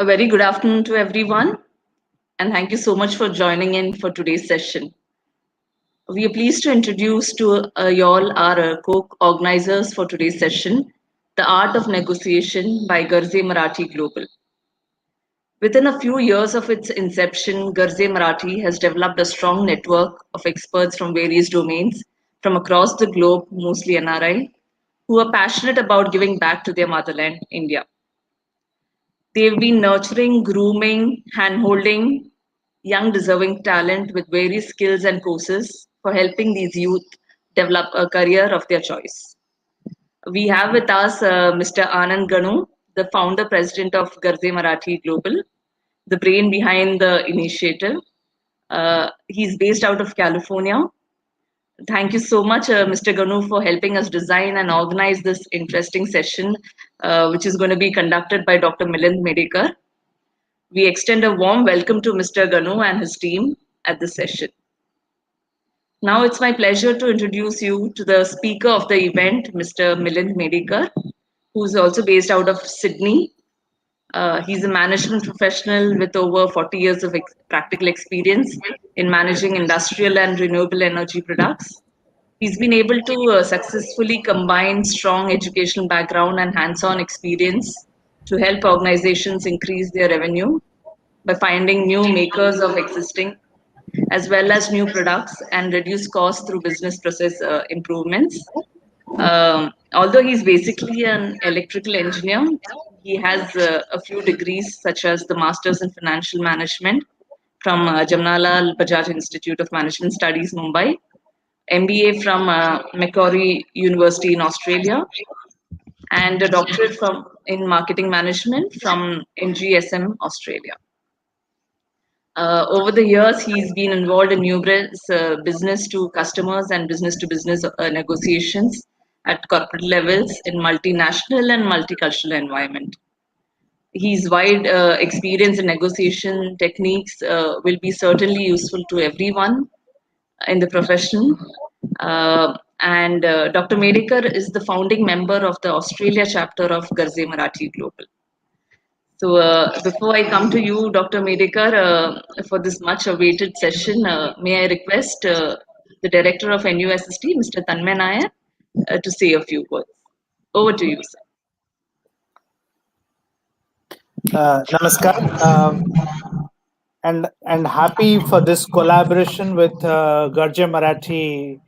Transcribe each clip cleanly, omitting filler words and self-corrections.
A very good afternoon to everyone, and thank you so much for joining in for today's session. We are pleased to introduce to y'all our co-organizers for today's session, The Art of Negotiation by Garje Marathi Global. Within a few years of its inception, Garje Marathi has developed a strong network of experts from various domains from across the globe, mostly NRI, who are passionate about giving back to their motherland, India. They've been nurturing, grooming, handholding young deserving talent with various skills and courses for helping these youth develop a career of their choice. We have with us Mr. Anand Ganu, the founder president of Garje Marathi Global, the brain behind the initiative. He's based out of California. Thank you so much, Mr. Ganu, for helping us design and organize this interesting session, which is going to be conducted by Dr. Milind Medhekar. We extend a warm welcome to Mr. Ganu and his team at this session. Now it's my pleasure to introduce you to the speaker of the event, Mr. Milind Medhekar, who's also based out of Sydney. He's a management professional with over 40 years of practical experience in managing industrial and renewable energy products. He's been able to successfully combine strong educational background and hands-on experience to help organizations increase their revenue by finding new makers of existing as well as new products and reduce costs through business process improvements. Although he's basically an electrical engineer, he has a few degrees such as the Masters in Financial Management from Jamnalal Bajaj Institute of Management Studies, Mumbai, MBA from Macquarie University in Australia, and a doctorate in marketing management from NGSM Australia. Over the years, he's been involved in numerous business to customers and business to business negotiations at corporate levels in multinational and multicultural environment. His wide experience in negotiation techniques will be certainly useful to everyone in the profession. And Dr. Medhekar is the founding member of the Australia chapter of Garje Marathi Global. So before I come to you, Dr. Medhekar, for this much awaited session, may I request the director of NUSSD, Mr. Tanmay Nair, to say a few words. Over to you, sir. Namaskar, and happy for this collaboration with Garje Marathi.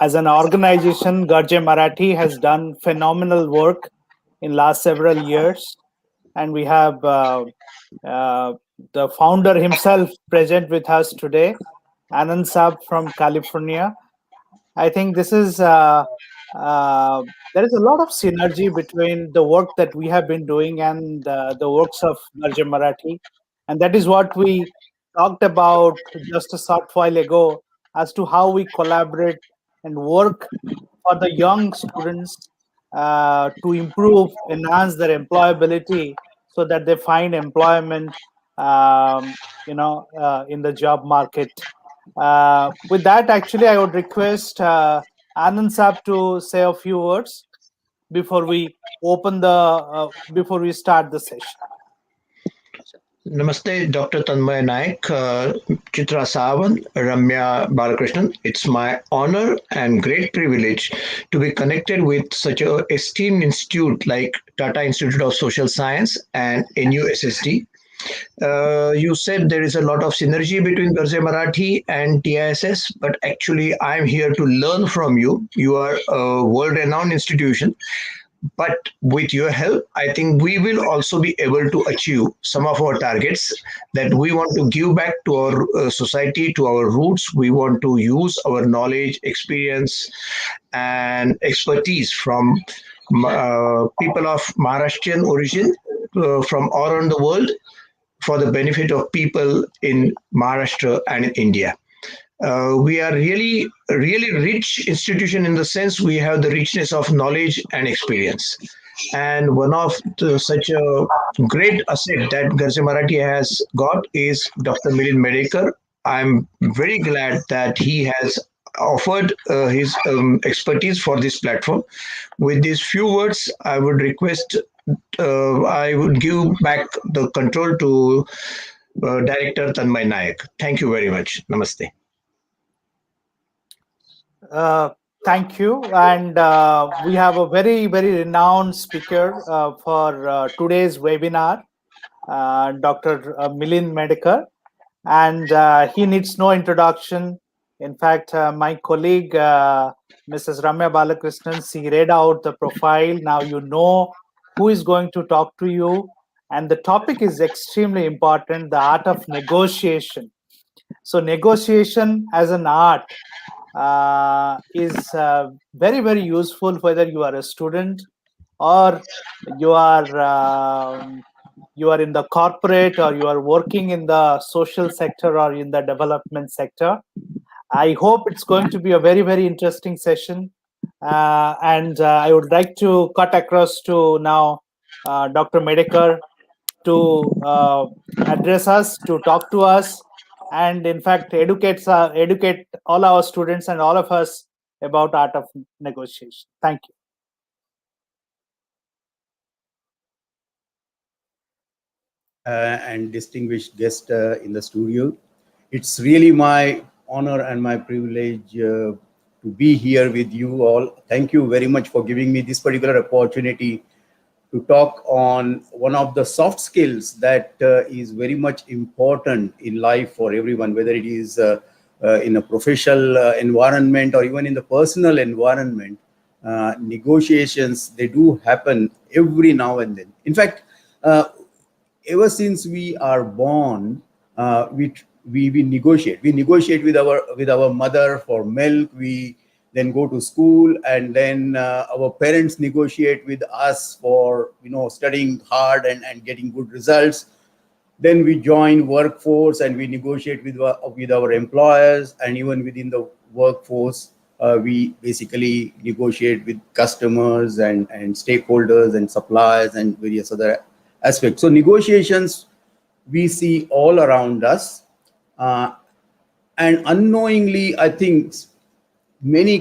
As an organization, Garje Marathi has done phenomenal work in last several years, and we have the founder himself present with us today, Anand Saab from California. I think this is there is a lot of synergy between the work that we have been doing and the works of Garje Marathi, and that is what we talked about just a short while ago as to how we collaborate and work for the young students to improve, enhance their employability so that they find employment, in the job market. With that, actually, I would request Anand Saab to say a few words before we before we start the session. Namaste, Dr. Tanmay Naik, Chitra Sawan, Ramya Balakrishnan. It's my honor and great privilege to be connected with such an esteemed institute like Tata Institute of Social Science and NUSSD. You said there is a lot of synergy between Garje Marathi and TISS, but actually I'm here to learn from you. You are a world-renowned institution. But with your help, I think we will also be able to achieve some of our targets that we want to give back to our society, to our roots. We want to use our knowledge, experience, and expertise from people of Maharashtrian origin from all around the world for the benefit of people in Maharashtra and in India. We are really rich institution in the sense we have the richness of knowledge and experience. And one of such a great asset that Garje Marathi has got is Dr. Milind Medhekar. I'm very glad that he has offered his expertise for this platform. With these few words, I would request I would give back the control to Director Tanmay Nayak. Thank you very much. Namaste. Uh, Thank you. And we have a very, very renowned speaker for today's webinar, Dr. Milind Medhekar. And he needs no introduction. In fact, my colleague, Mrs. Ramya Balakrishnan, she read out the profile. Now you know who is going to talk to you. And the topic is extremely important, the art of negotiation. So negotiation as an art is very, very useful whether you are a student or you are you are in the corporate or you are working in the social sector or in the development sector. I hope it's going to be a very, very interesting session. And I would like to cut across to now Dr. Medhekar to address us, to talk to us, and in fact educate all our students and all of us about art of negotiation. Thank you. And distinguished guest in the studio. It's really my honor and my privilege to be here with you all. Thank you very much for giving me this particular opportunity to talk on one of the soft skills that is very much important in life for everyone, whether it is in a professional environment or even in the personal environment. Negotiations, they do happen every now and then. In fact, ever since we are born, we negotiate. We negotiate with our mother for milk. We then go to school, and then our parents negotiate with us for studying hard and getting good results. Then we join workforce and we negotiate with our employers, and even within the workforce, we basically negotiate with customers and stakeholders and suppliers and various other aspects. So negotiations we see all around us, and unknowingly, I think many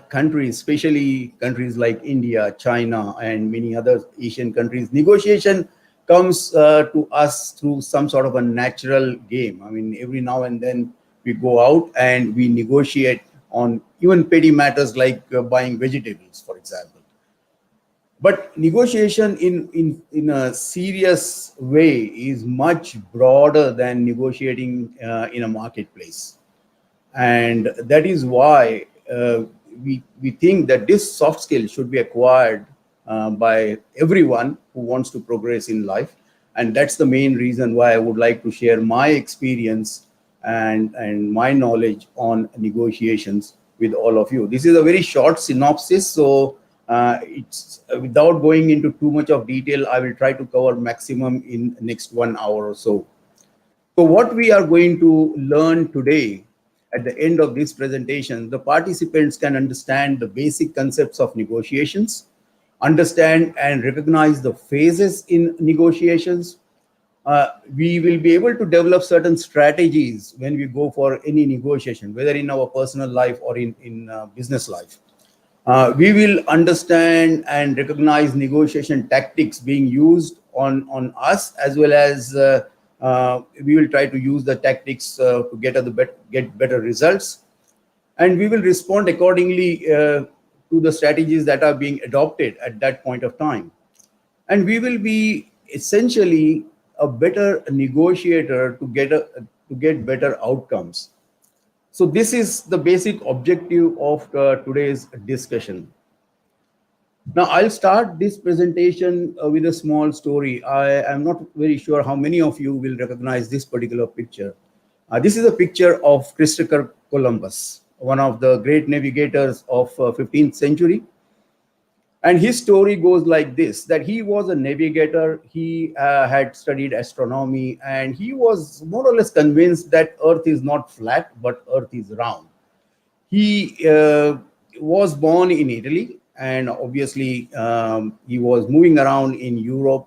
countries, especially countries like India, China, and many other Asian countries, negotiation comes to us through some sort of a natural game. I mean, every now and then we go out and we negotiate on even petty matters like buying vegetables, for example. But negotiation in a serious way is much broader than negotiating in a marketplace. And that is why we think that this soft skill should be acquired by everyone who wants to progress in life. And that's the main reason why I would like to share my experience and my knowledge on negotiations with all of you. This is a very short synopsis, so it's without going into too much of detail, I will try to cover maximum in next 1 hour or so. So what we are going to learn today, at the end of this presentation, the participants can understand the basic concepts of negotiations, understand and recognize the phases in negotiations. We will be able to develop certain strategies when we go for any negotiation, whether in our personal life or in business life. We will understand and recognize negotiation tactics being used on us, as well as we will try to use the tactics to get better results. And we will respond accordingly to the strategies that are being adopted at that point of time. And we will be essentially a better negotiator to get better outcomes. So this is the basic objective of today's discussion. Now, I'll start this presentation with a small story. I am not very sure how many of you will recognize this particular picture. This is a picture of Christopher Columbus, one of the great navigators of 15th century. And his story goes like this, that he was a navigator, he had studied astronomy, and he was more or less convinced that Earth is not flat, but Earth is round. He was born in Italy, and obviously he was moving around in Europe.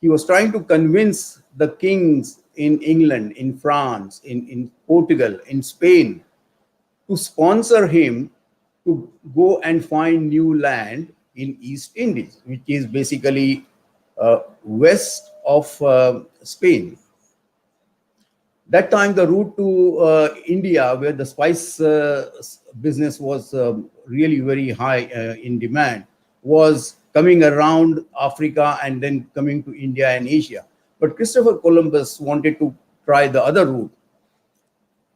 He was trying to convince the kings in England, in France, in Portugal, in Spain, to sponsor him to go and find new land in East Indies, which is basically west of Spain. That time, the route to India, where the spice business was really very high in demand, was coming around Africa and then coming to India and Asia. But Christopher Columbus wanted to try the other route,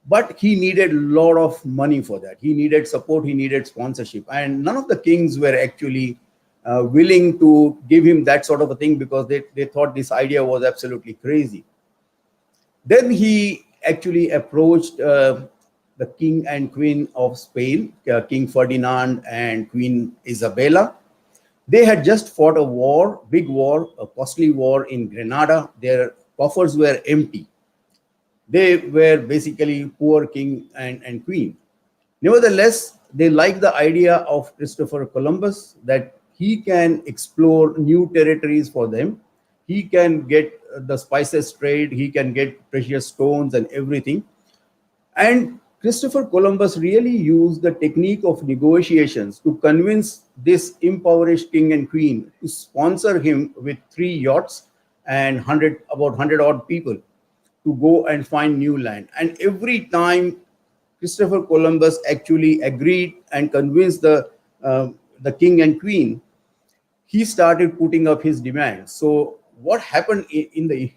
but he needed a lot of money for that. He needed support, he needed sponsorship, and none of the kings were actually willing to give him that sort of a thing, because they thought this idea was absolutely crazy. Then he actually approached the king and queen of Spain, King Ferdinand and Queen Isabella. They had just fought a war, big war, a costly war in Granada. Their coffers were empty. They were basically poor king and queen. Nevertheless, they liked the idea of Christopher Columbus, that he can explore new territories for them. He can get the spices trade, he can get precious stones and everything. And Christopher Columbus really used the technique of negotiations to convince this impoverished king and queen to sponsor him with 3 yachts and about 100 odd people to go and find new land. And every time Christopher Columbus actually agreed and convinced the king and queen, he started putting up his demands. So what happened in the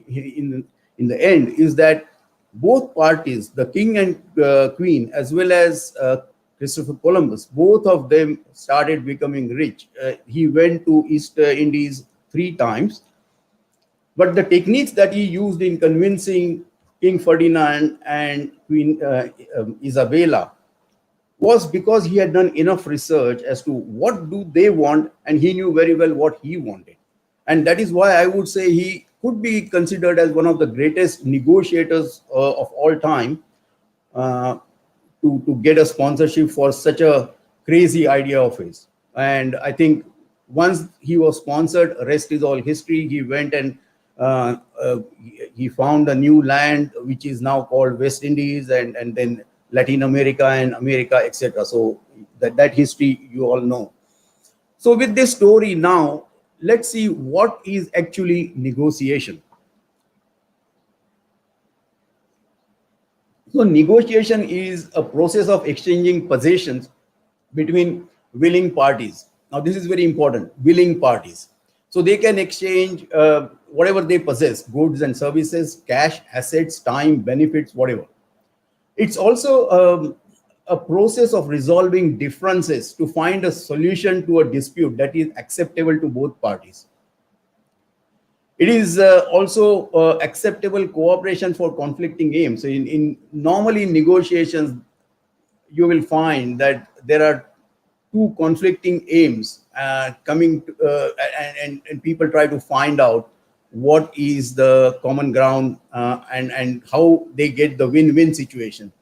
end is that both parties, the king and queen, as well as Christopher Columbus, both of them started becoming rich. He went to East Indies 3 times, but the techniques that he used in convincing King Ferdinand and Queen Isabella was because he had done enough research as to what do they want, and he knew very well what he wanted. And that is why I would say he could be considered as one of the greatest negotiators of all time, to get a sponsorship for such a crazy idea of his. And I think once he was sponsored, rest is all history. He went and he found a new land, which is now called West Indies, and then Latin America and America, etc. So that history you all know. So with this story now, let's see what is actually negotiation. So negotiation is a process of exchanging possessions between willing parties. Now this is very important, willing parties. So they can exchange whatever they possess, goods and services, cash, assets, time, benefits, whatever. It's also a process of resolving differences to find a solution to a dispute that is acceptable to both parties. It is also acceptable cooperation for conflicting aims. So in normally negotiations, you will find that there are two conflicting aims coming to, and people try to find out what is the common ground and how they get the win-win situation.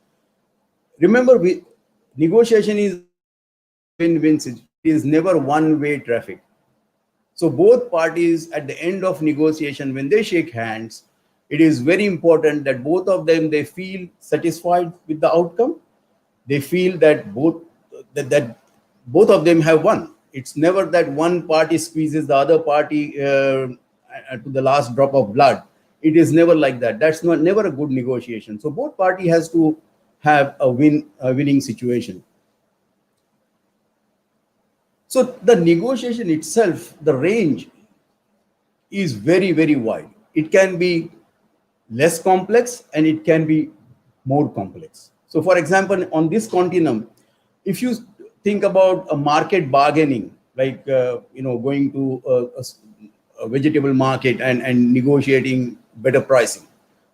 Remember, negotiation is win-win situation. It is never one-way traffic. So both parties at the end of negotiation, when they shake hands, it is very important that both of them, they feel satisfied with the outcome. They feel that that both of them have won. It's never that one party squeezes the other party to the last drop of blood. It is never like that. That's never a good negotiation. So both party has to have a winning situation. So the negotiation itself, the range is very, very wide. It can be less complex and it can be more complex. So for example, on this continuum, if you think about a market bargaining, like going to a vegetable market and negotiating better pricing,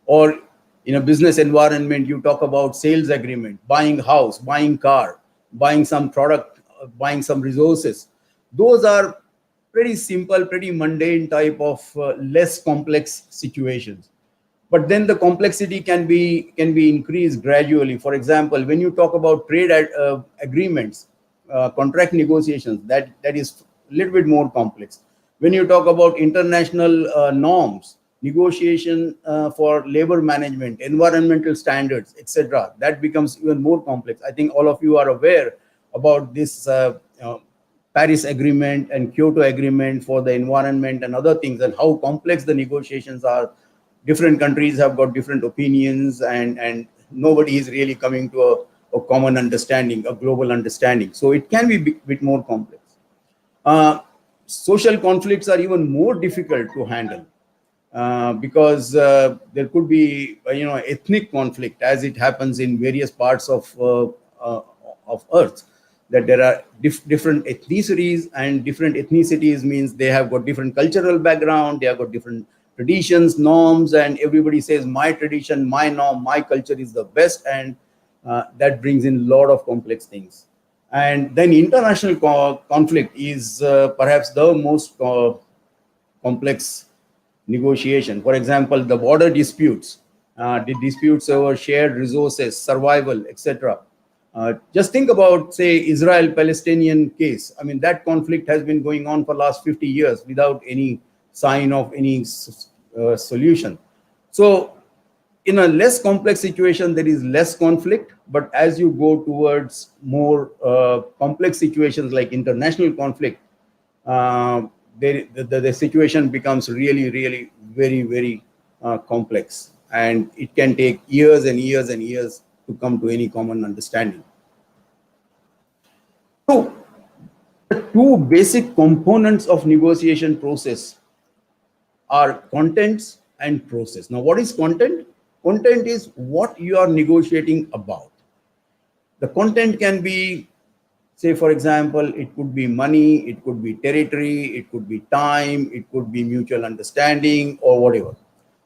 or in a business environment, you talk about sales agreement, buying house, buying car, buying some product, buying some resources. Those are pretty simple, pretty mundane type of less complex situations. But then the complexity can be increased gradually. For example, when you talk about trade agreements, contract negotiations, that is a little bit more complex. When you talk about international norms, negotiation for labor management, environmental standards, etc., that becomes even more complex. I think all of you are aware about this Paris Agreement and Kyoto Agreement for the environment and other things, and how complex the negotiations are. Different countries have got different opinions, and nobody is really coming to a common understanding, a global understanding. So it can be a bit more complex. Social conflicts are even more difficult to handle because there could be, ethnic conflict, as it happens in various parts of Earth. That there are different ethnicities, and different ethnicities means they have got different cultural background, they have got different traditions, norms, and everybody says my tradition, my norm, my culture is the best, and that brings in a lot of complex things. And then international conflict is perhaps the most complex negotiation. For example, the border disputes, the disputes over shared resources, survival, etc. Just think about, say, Israel-Palestinian case. I mean, that conflict has been going on for last 50 years without any sign of any solution. So in a less complex situation, there is less conflict. But as you go towards more complex situations like international conflict, the situation becomes really, really very, very complex. And it can take years and years and years to come to any common understanding. So the two basic components of negotiation process are contents and process. Now, what is content? Content is what you are negotiating about. The content can be, say, for example, it could be money, it could be territory, it could be time, it could be mutual understanding, or whatever.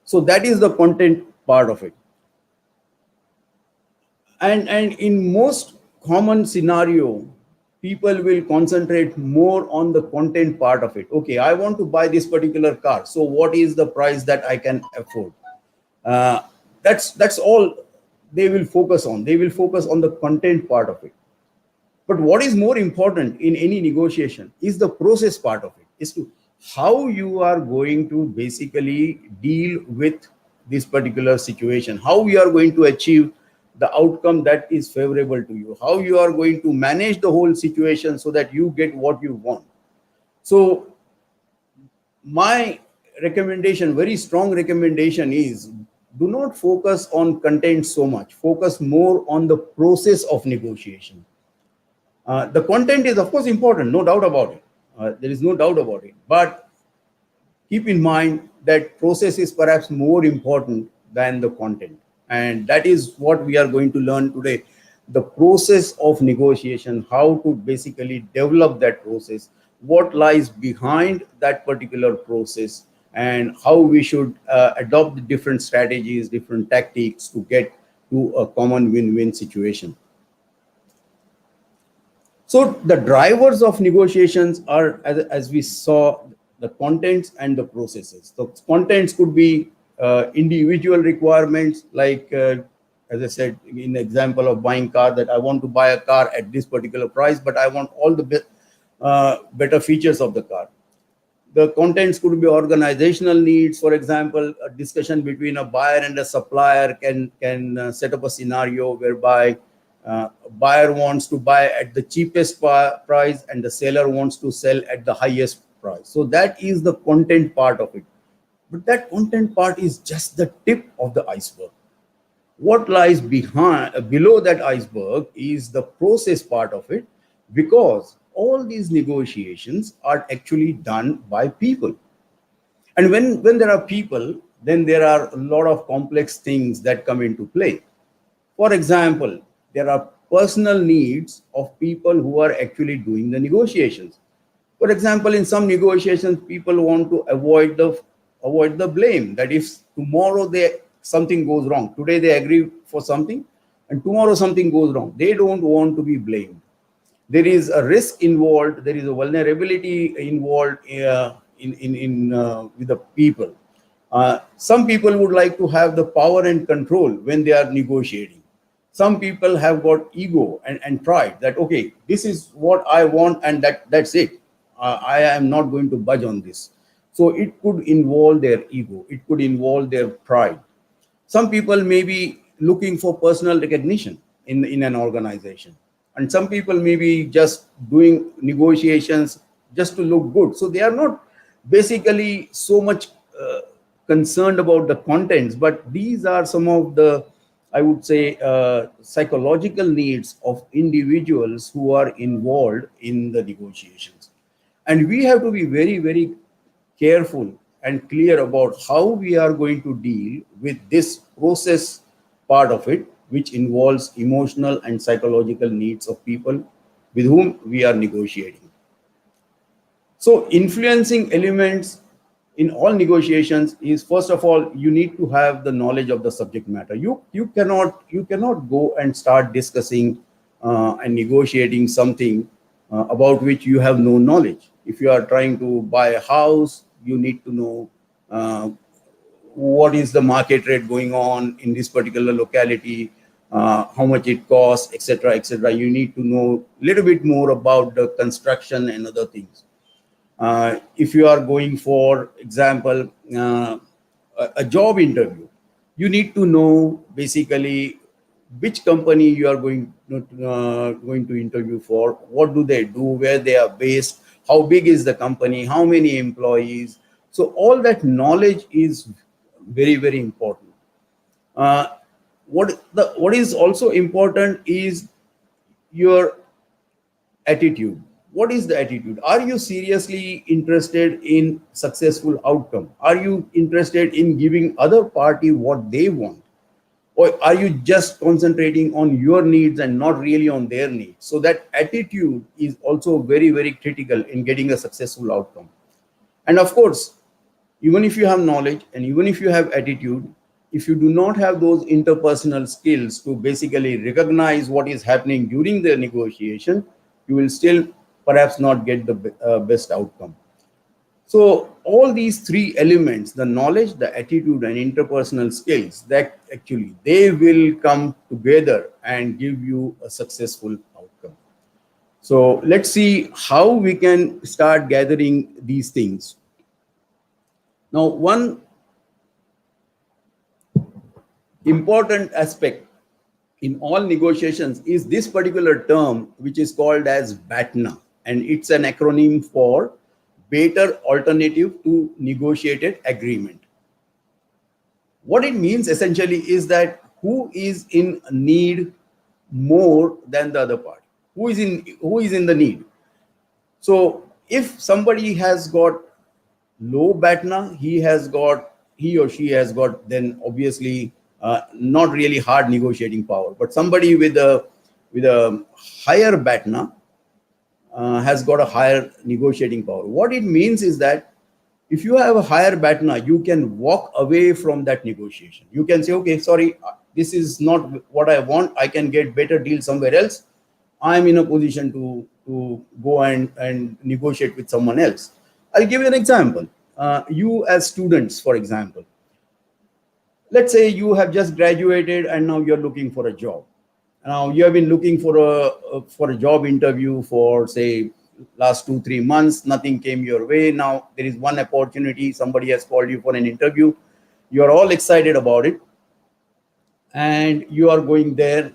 So that is the content part of it. And in most common scenario, people will concentrate more on the content part of it. Okay, I want to buy this particular car. So what is the price that I can afford? That's all they will focus on. They will focus on the content part of it. But what is more important in any negotiation is the process part of it, is to how you are going to basically deal with this particular situation, how you are going to achieve the outcome that is favorable to you, how you are going to manage the whole situation so that you get what you want. So my recommendation, very strong recommendation, is do not focus on content so much. Focus more on the process of negotiation. The content is, of course, important, no doubt about it. There is no doubt about it. But keep in mind that process is perhaps more important than the content. And that is what we are going to learn today. The process of negotiation, how to basically develop that process, what lies behind that particular process, and how we should adopt different strategies, different tactics to get to a common win-win situation. So the drivers of negotiations are, as we saw, the contents and the processes. So contents could be individual requirements, like as I said in the example of buying car, that I want to buy a car at this particular price, but I want all the better features of the car. The contents could be organizational needs. For example, a discussion between a buyer and a supplier can set up a scenario whereby buyer wants to buy at the cheapest price and the seller wants to sell at the highest price. So that is the content part of it. But that content part is just the tip of the iceberg. What lies below that iceberg is the process part of it, because all these negotiations are actually done by people. And when there are people, then there are a lot of complex things that come into play. For example, there are personal needs of people who are actually doing the negotiations. For example, in some negotiations, people want to avoid the blame. That if tomorrow something goes wrong, today they agree for something, and tomorrow something goes wrong, they don't want to be blamed. There is a risk involved. There is a vulnerability involved with the people. Some people would like to have the power and control when they are negotiating. Some people have got ego and pride that, okay, this is what I want and that's it. I am not going to budge on this. So it could involve their ego. It could involve their pride. Some people may be looking for personal recognition in an organization. And some people may be just doing negotiations just to look good. So they are not basically so much concerned about the contents, but these are some of the, I would say, psychological needs of individuals who are involved in the negotiations. And we have to be very, very careful and clear about how we are going to deal with this process part of it, which involves emotional and psychological needs of people with whom we are negotiating. So, influencing elements in all negotiations is, first of all, you need to have the knowledge of the subject matter. You cannot go and start discussing and negotiating something about which you have no knowledge. If you are trying to buy a house, you need to know uh, what is the market rate going on in this particular locality, how much it costs, etc., etc. You need to know a little bit more about the construction and other things. If you are going, for example, a job interview, you need to know basically which company you are going to interview for, what do they do, where they are based, how big is the company, how many employees. So all that knowledge is very, very important. Uh, what is also important is your attitude. What is the attitude? Are you seriously interested in successful outcome? Are you interested in giving other party what they want? Or are you just concentrating on your needs and not really on their needs? So that attitude is also very, very critical in getting a successful outcome. And of course, even if you have knowledge and even if you have attitude, if you do not have those interpersonal skills to basically recognize what is happening during the negotiation, you will still perhaps not get the best outcome. So all these three elements, the knowledge, the attitude, and interpersonal skills, that actually they will come together and give you a successful outcome. So let's see how we can start gathering these things. Now, one important aspect in all negotiations is this particular term, which is called as BATNA, and it's an acronym for Better Alternative to Negotiated Agreement. What it means essentially is that who is in need more than the other party, who is in the need. So if somebody has got low BATNA, he or she has got then obviously not really hard negotiating power. But somebody with a higher BATNA has got a higher negotiating power. What it means is that if you have a higher BATNA, you can walk away from that negotiation. You can say, okay, sorry, this is not what I want. I can get better deal somewhere else. I'm in a position to go and negotiate with someone else. I'll give you an example. You as students, for example, let's say you have just graduated and now you're looking for a job. Now you have been looking for a job interview for, say, last 2 3 months. Nothing came your way. Now there is one opportunity. Somebody has called you for an interview. You're all excited about it, and you are going there.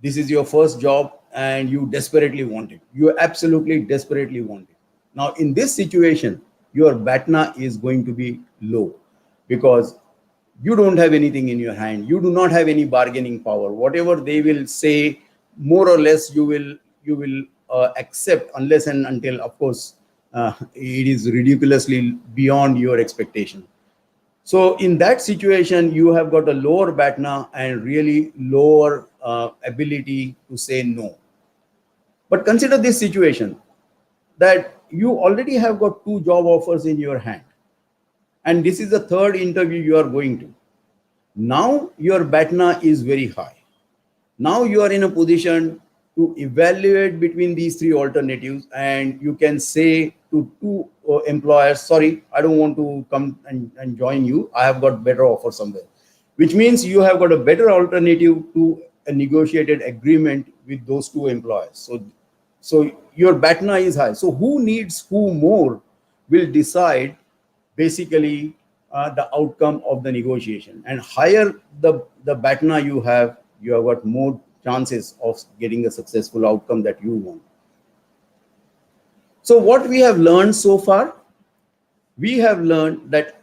This is your first job and you desperately want it. You absolutely desperately want it. Now in this situation, your BATNA is going to be low because you don't have anything in your hand. You do not have any bargaining power. Whatever they will say, more or less you will accept, unless and until, of course, it is ridiculously beyond your expectation. So in that situation, you have got a lower BATNA and really lower ability to say no. But consider this situation, that you already have got 2 job offers in your hand, and this is the third interview you are going to. Now your BATNA is very high. Now you are in a position to evaluate between these 3 alternatives, and you can say to 2 employers, sorry, I don't want to come and join you. I have got better offer somewhere, which means you have got a better alternative to a negotiated agreement with those 2 employers. So your BATNA is high. So who needs who more will decide basically the outcome of the negotiation. And higher the BATNA you have got more chances of getting a successful outcome that you want. So what we have learned so far, we have learned that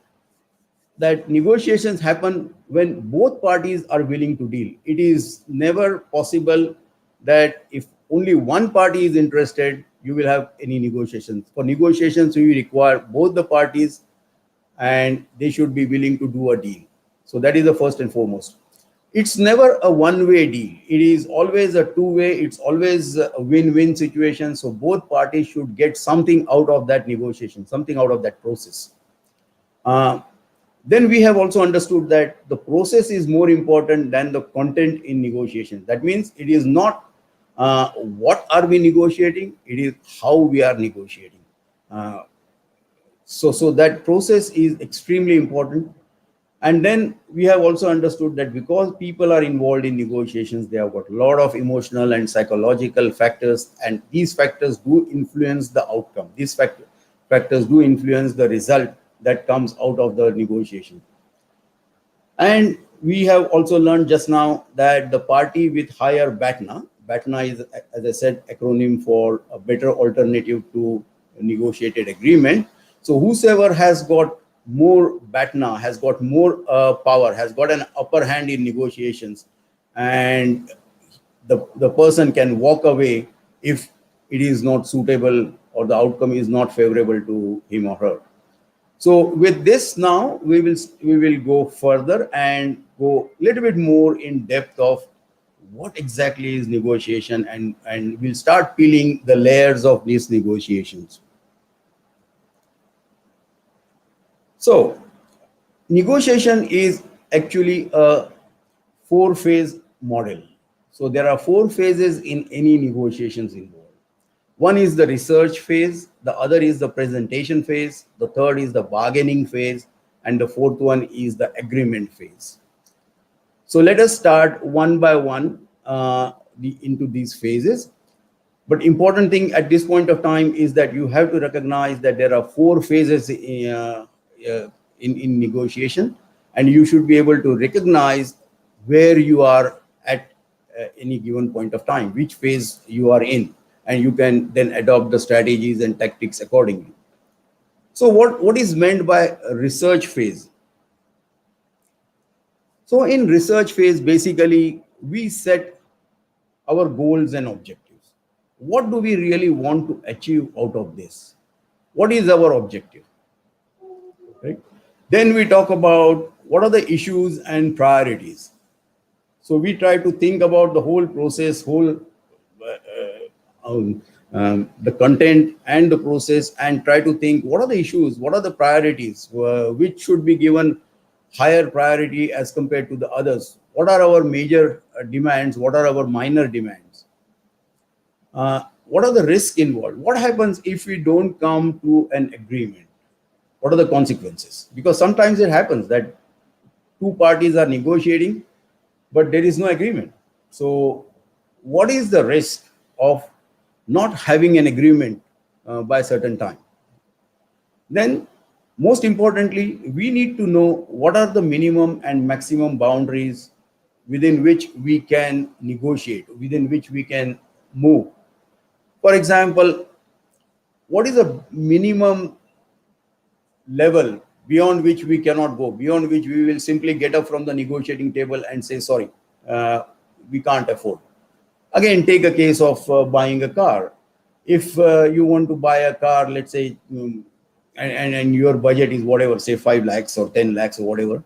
negotiations happen when both parties are willing to deal. It is never possible that if only one party is interested, you will have any negotiations. For negotiations, you require both the parties and they should be willing to do a deal. So that is the first and foremost. It's never a one-way deal. It is always a two-way. It's always a win-win situation. So both parties should get something out of that negotiation, something out of that process. Then we have also understood that the process is more important than the content in negotiation. That means it is not what are we negotiating, it is how we are negotiating. So that process is extremely important. And then we have also understood that because people are involved in negotiations, they have got a lot of emotional and psychological factors, and these factors do influence the outcome. These factors do influence the result that comes out of the negotiation. And we have also learned just now that the party with higher Batna is, as I said, acronym for a better alternative to a negotiated agreement. So whosoever has got more Batna, has got more power, has got an upper hand in negotiations, and the person can walk away if it is not suitable or the outcome is not favorable to him or her. So with this now, we will go further and go a little bit more in depth of what exactly is negotiation, and we'll start peeling the layers of these negotiations. So negotiation is actually a four-phase model. So there are four phases in any negotiations involved. One is the research phase, the other is the presentation phase, the third is the bargaining phase, and the fourth one is the agreement phase. So let us start one by one into these phases. But important thing at this point of time is that you have to recognize that there are four phases in negotiation, and you should be able to recognize where you are at any given point of time, which phase you are in, and you can then adopt the strategies and tactics accordingly. So what is meant by research phase? So in research phase, basically, we set our goals and objectives. What do we really want to achieve out of this? What is our objective? Right? Then we talk about what are the issues and priorities. So we try to think about the whole process, the content and the process, and try to think what are the issues, what are the priorities, which should be given higher priority as compared to the others. What are our major demands? What are our minor demands? What are the risks involved? What happens if we don't come to an agreement? What are the consequences? Because sometimes it happens that two parties are negotiating, but there is no agreement. So what is the risk of not having an agreement by a certain time? Then, most importantly, we need to know what are the minimum and maximum boundaries within which we can negotiate, within which we can move. For example, what is a minimum level beyond which we cannot go, beyond which we will simply get up from the negotiating table and say, sorry, we can't afford. Again, take a case of buying a car. If you want to buy a car, let's say, and your budget is whatever, say 5 lakhs or 10 lakhs or whatever,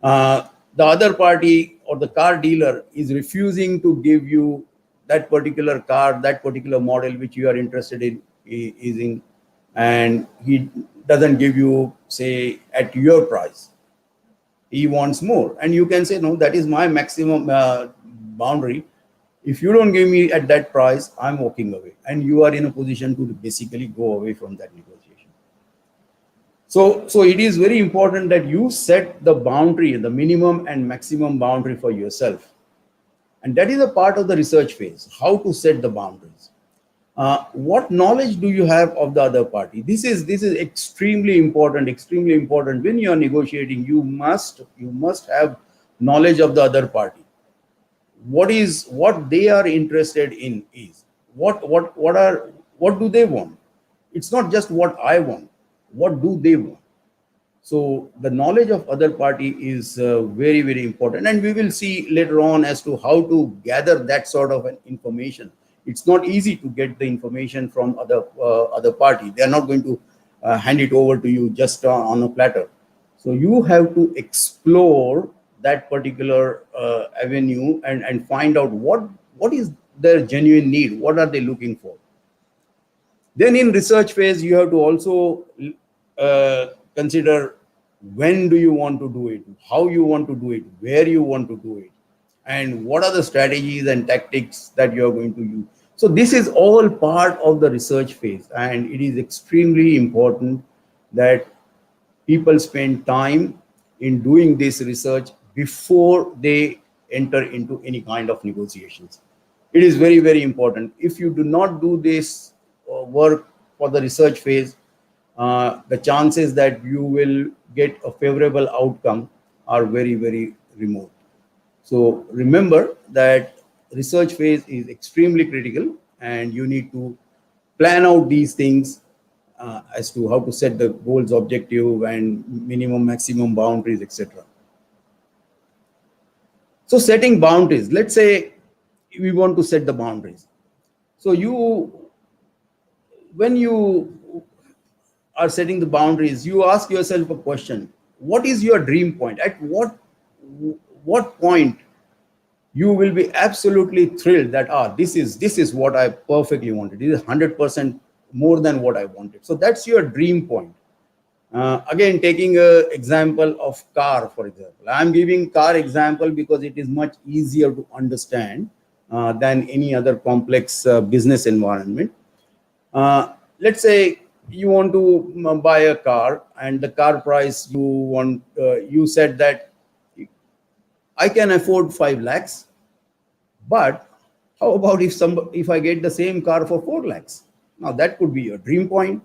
the other party or the car dealer is refusing to give you that particular car, that particular model which you are interested in using, and he doesn't give you, say, at your price. He wants more, and you can say, no, that is my maximum boundary. If you don't give me at that price, I'm walking away, and you are in a position to basically go away from that negotiation. So it is very important that you set the boundary, the minimum and maximum boundary for yourself. And that is a part of the research phase, how to set the boundaries. What knowledge do you have of the other party? This is extremely important, extremely important. When you are negotiating, you must have knowledge of the other party. what they are interested in is what do they want. It's not just what I want, what do they want. So the knowledge of other party is very, very important, and we will see later on as to how to gather that sort of an information. It's not easy to get the information from other party. They are not going to hand it over to you just on a platter. So you have to explore that particular avenue and find out what is their genuine need, what are they looking for. Then in research phase, you have to also consider when do you want to do it, how you want to do it, where you want to do it, and what are the strategies and tactics that you are going to use. So this is all part of the research phase, and it is extremely important that people spend time in doing this research before they enter into any kind of negotiations. It is very, very important. If you do not do this work for the research phase, the chances that you will get a favorable outcome are very, very remote. So remember that research phase is extremely critical, and you need to plan out these things as to how to set the goals, objective, and minimum, maximum boundaries, etc. So setting boundaries, let's say we want to set the boundaries. So when you are setting the boundaries, you ask yourself a question: what is your dream point? At what point you will be absolutely thrilled that this is what I perfectly wanted. This is 100% more than what I wanted. So that's your dream point. Again, taking an example of car, for example, I'm giving car example because it is much easier to understand than any other complex business environment. Let's say you want to buy a car, and the car price you said that I can afford 5 lakhs, but how about if I get the same car for 4 lakhs? Now that could be your dream point,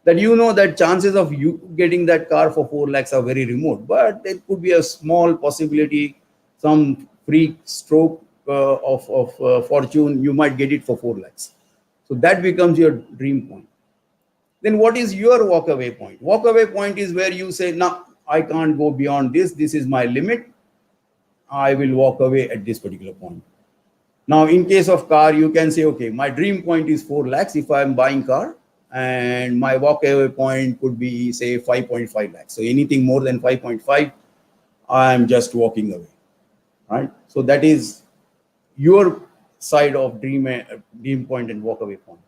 that you know that chances of you getting that car for 4 lakhs are very remote, but there could be a small possibility, some freak stroke of fortune, you might get it for 4 lakhs. So that becomes your dream point. Then what is your walkaway point? Walkaway point is where you say, no, I can't go beyond this. This is my limit. I will walk away at this particular point. Now, in case of car, you can say, okay, my dream point is 4 lakhs if I'm buying car, and my walkaway point could be, say, 5.5 lakhs. So anything more than 5.5, I'm just walking away, right? So that is your side of dream point and walkaway point.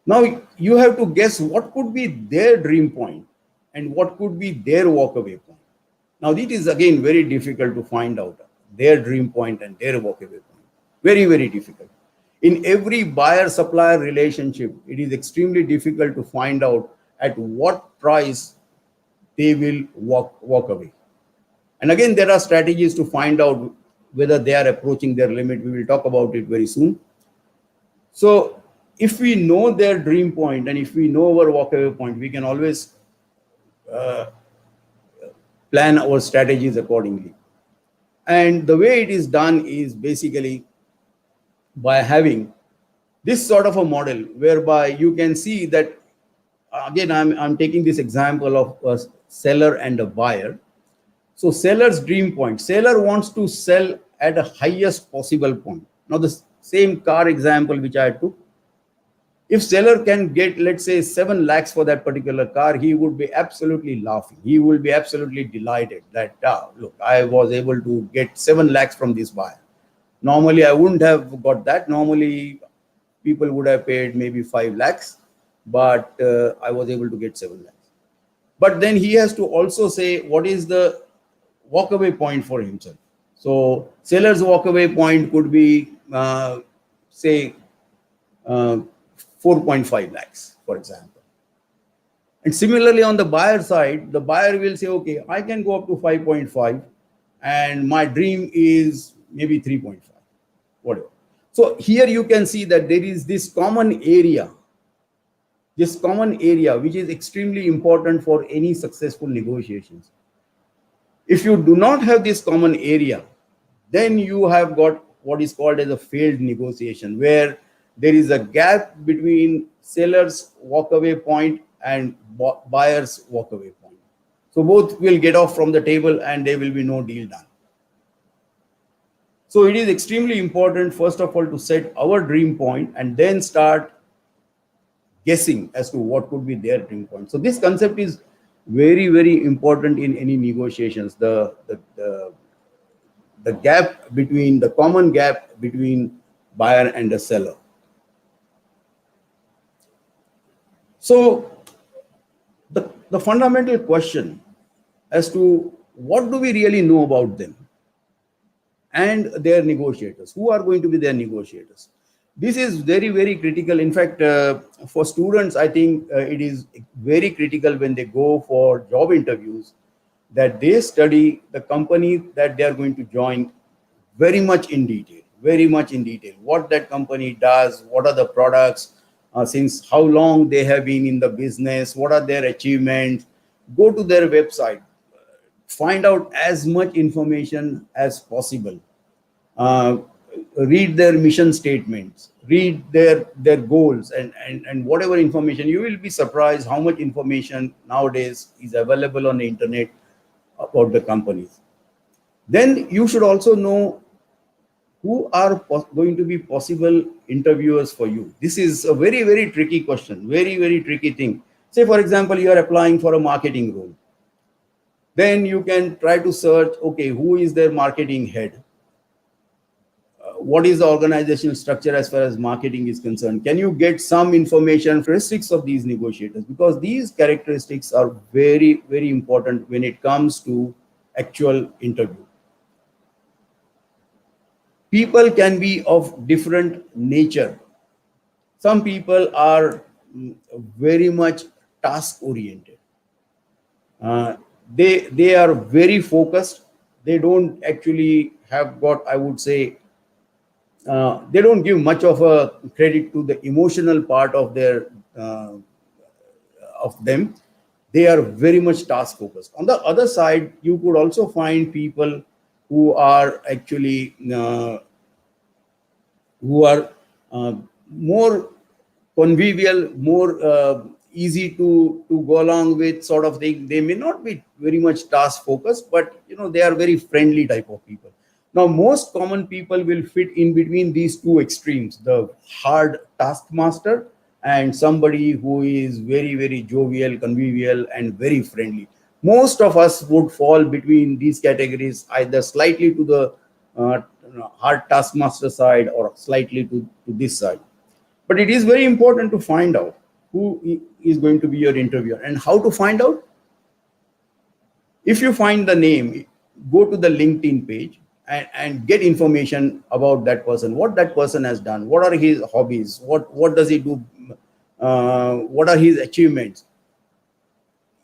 Now you have to guess what could be their dream point and what could be their walkaway point. Now this is again very difficult to find out, their dream point and their walkaway point. Very, very difficult. In every buyer-supplier relationship, it is extremely difficult to find out at what price they will walk away. And again, there are strategies to find out whether they are approaching their limit. We will talk about it very soon. So if we know their dream point and if we know our walkaway point, we can always plan our strategies accordingly. And the way it is done is basically by having this sort of a model whereby you can see that, again, I'm taking this example of a seller and a buyer. So seller's dream point, seller wants to sell at a highest possible point. Now the same car example which I took, if seller can get, let's say, 7 lakhs for that particular car, he would be absolutely laughing. He will be absolutely delighted that, look, I was able to get 7 lakhs from this buyer. Normally, I wouldn't have got that. Normally, people would have paid maybe 5 lakhs, but I was able to get 7 lakhs. But then he has to also say what is the walkaway point for himself. So seller's walkaway point could be, say, 4.5 lakhs, for example. And similarly, on the buyer side, the buyer will say, okay, I can go up to 5.5 and my dream is maybe 3.5, whatever. So here you can see that there is this common area which is extremely important for any successful negotiations. If you do not have this common area, Then you have got what is called as a failed negotiation, where there is a gap between seller's walkaway point and buyer's walkaway point. So both will get off from the table and there will be no deal done. So it is extremely important, first of all, to set our dream point and then start guessing as to what could be their dream point. So this concept is very, very important in any negotiations. The gap between the common gap between buyer and the seller. So the fundamental question as to what do we really know about them and their negotiators, who are going to be their negotiators. This is very, very critical. In fact, for students, I think it is very critical when they go for job interviews that they study the company that they are going to join very much in detail, what that company does, what are the products, since how long they have been in the business, what are their achievements. Go to their website, find out as much information as possible. Read their mission statements, read their goals, and whatever information. You will be surprised how much information nowadays is available on the internet about the companies. Then you should also know who are going to be possible interviewers for you. This is a very, very tricky question, very, very tricky thing. Say, for example, you are applying for a marketing role. Then you can try to search, okay, who is their marketing head? What is the organizational structure as far as marketing is concerned? Can you get some information, characteristics of these negotiators? Because these characteristics are very, very important when it comes to actual interview. People can be of different nature. Some people are very much task oriented. They are very focused. They don't actually have got, I would say, they don't give much of a credit to the emotional part of their of them. They are very much task focused. On the other side, you could also find people who are actually more convivial, more easy to go along with, sort of thing. They may not be very much task focused, but they are very friendly type of people. Now, most common people will fit in between these two extremes: the hard taskmaster and somebody who is very, very jovial, convivial, and very friendly. Most of us would fall between these categories, either slightly to the hard taskmaster side or slightly to this side. But it is very important to find out who is going to be your interviewer. And how to find out? If you find the name, go to the LinkedIn page and get information about that person, what that person has done, what are his hobbies, what does he do, what are his achievements.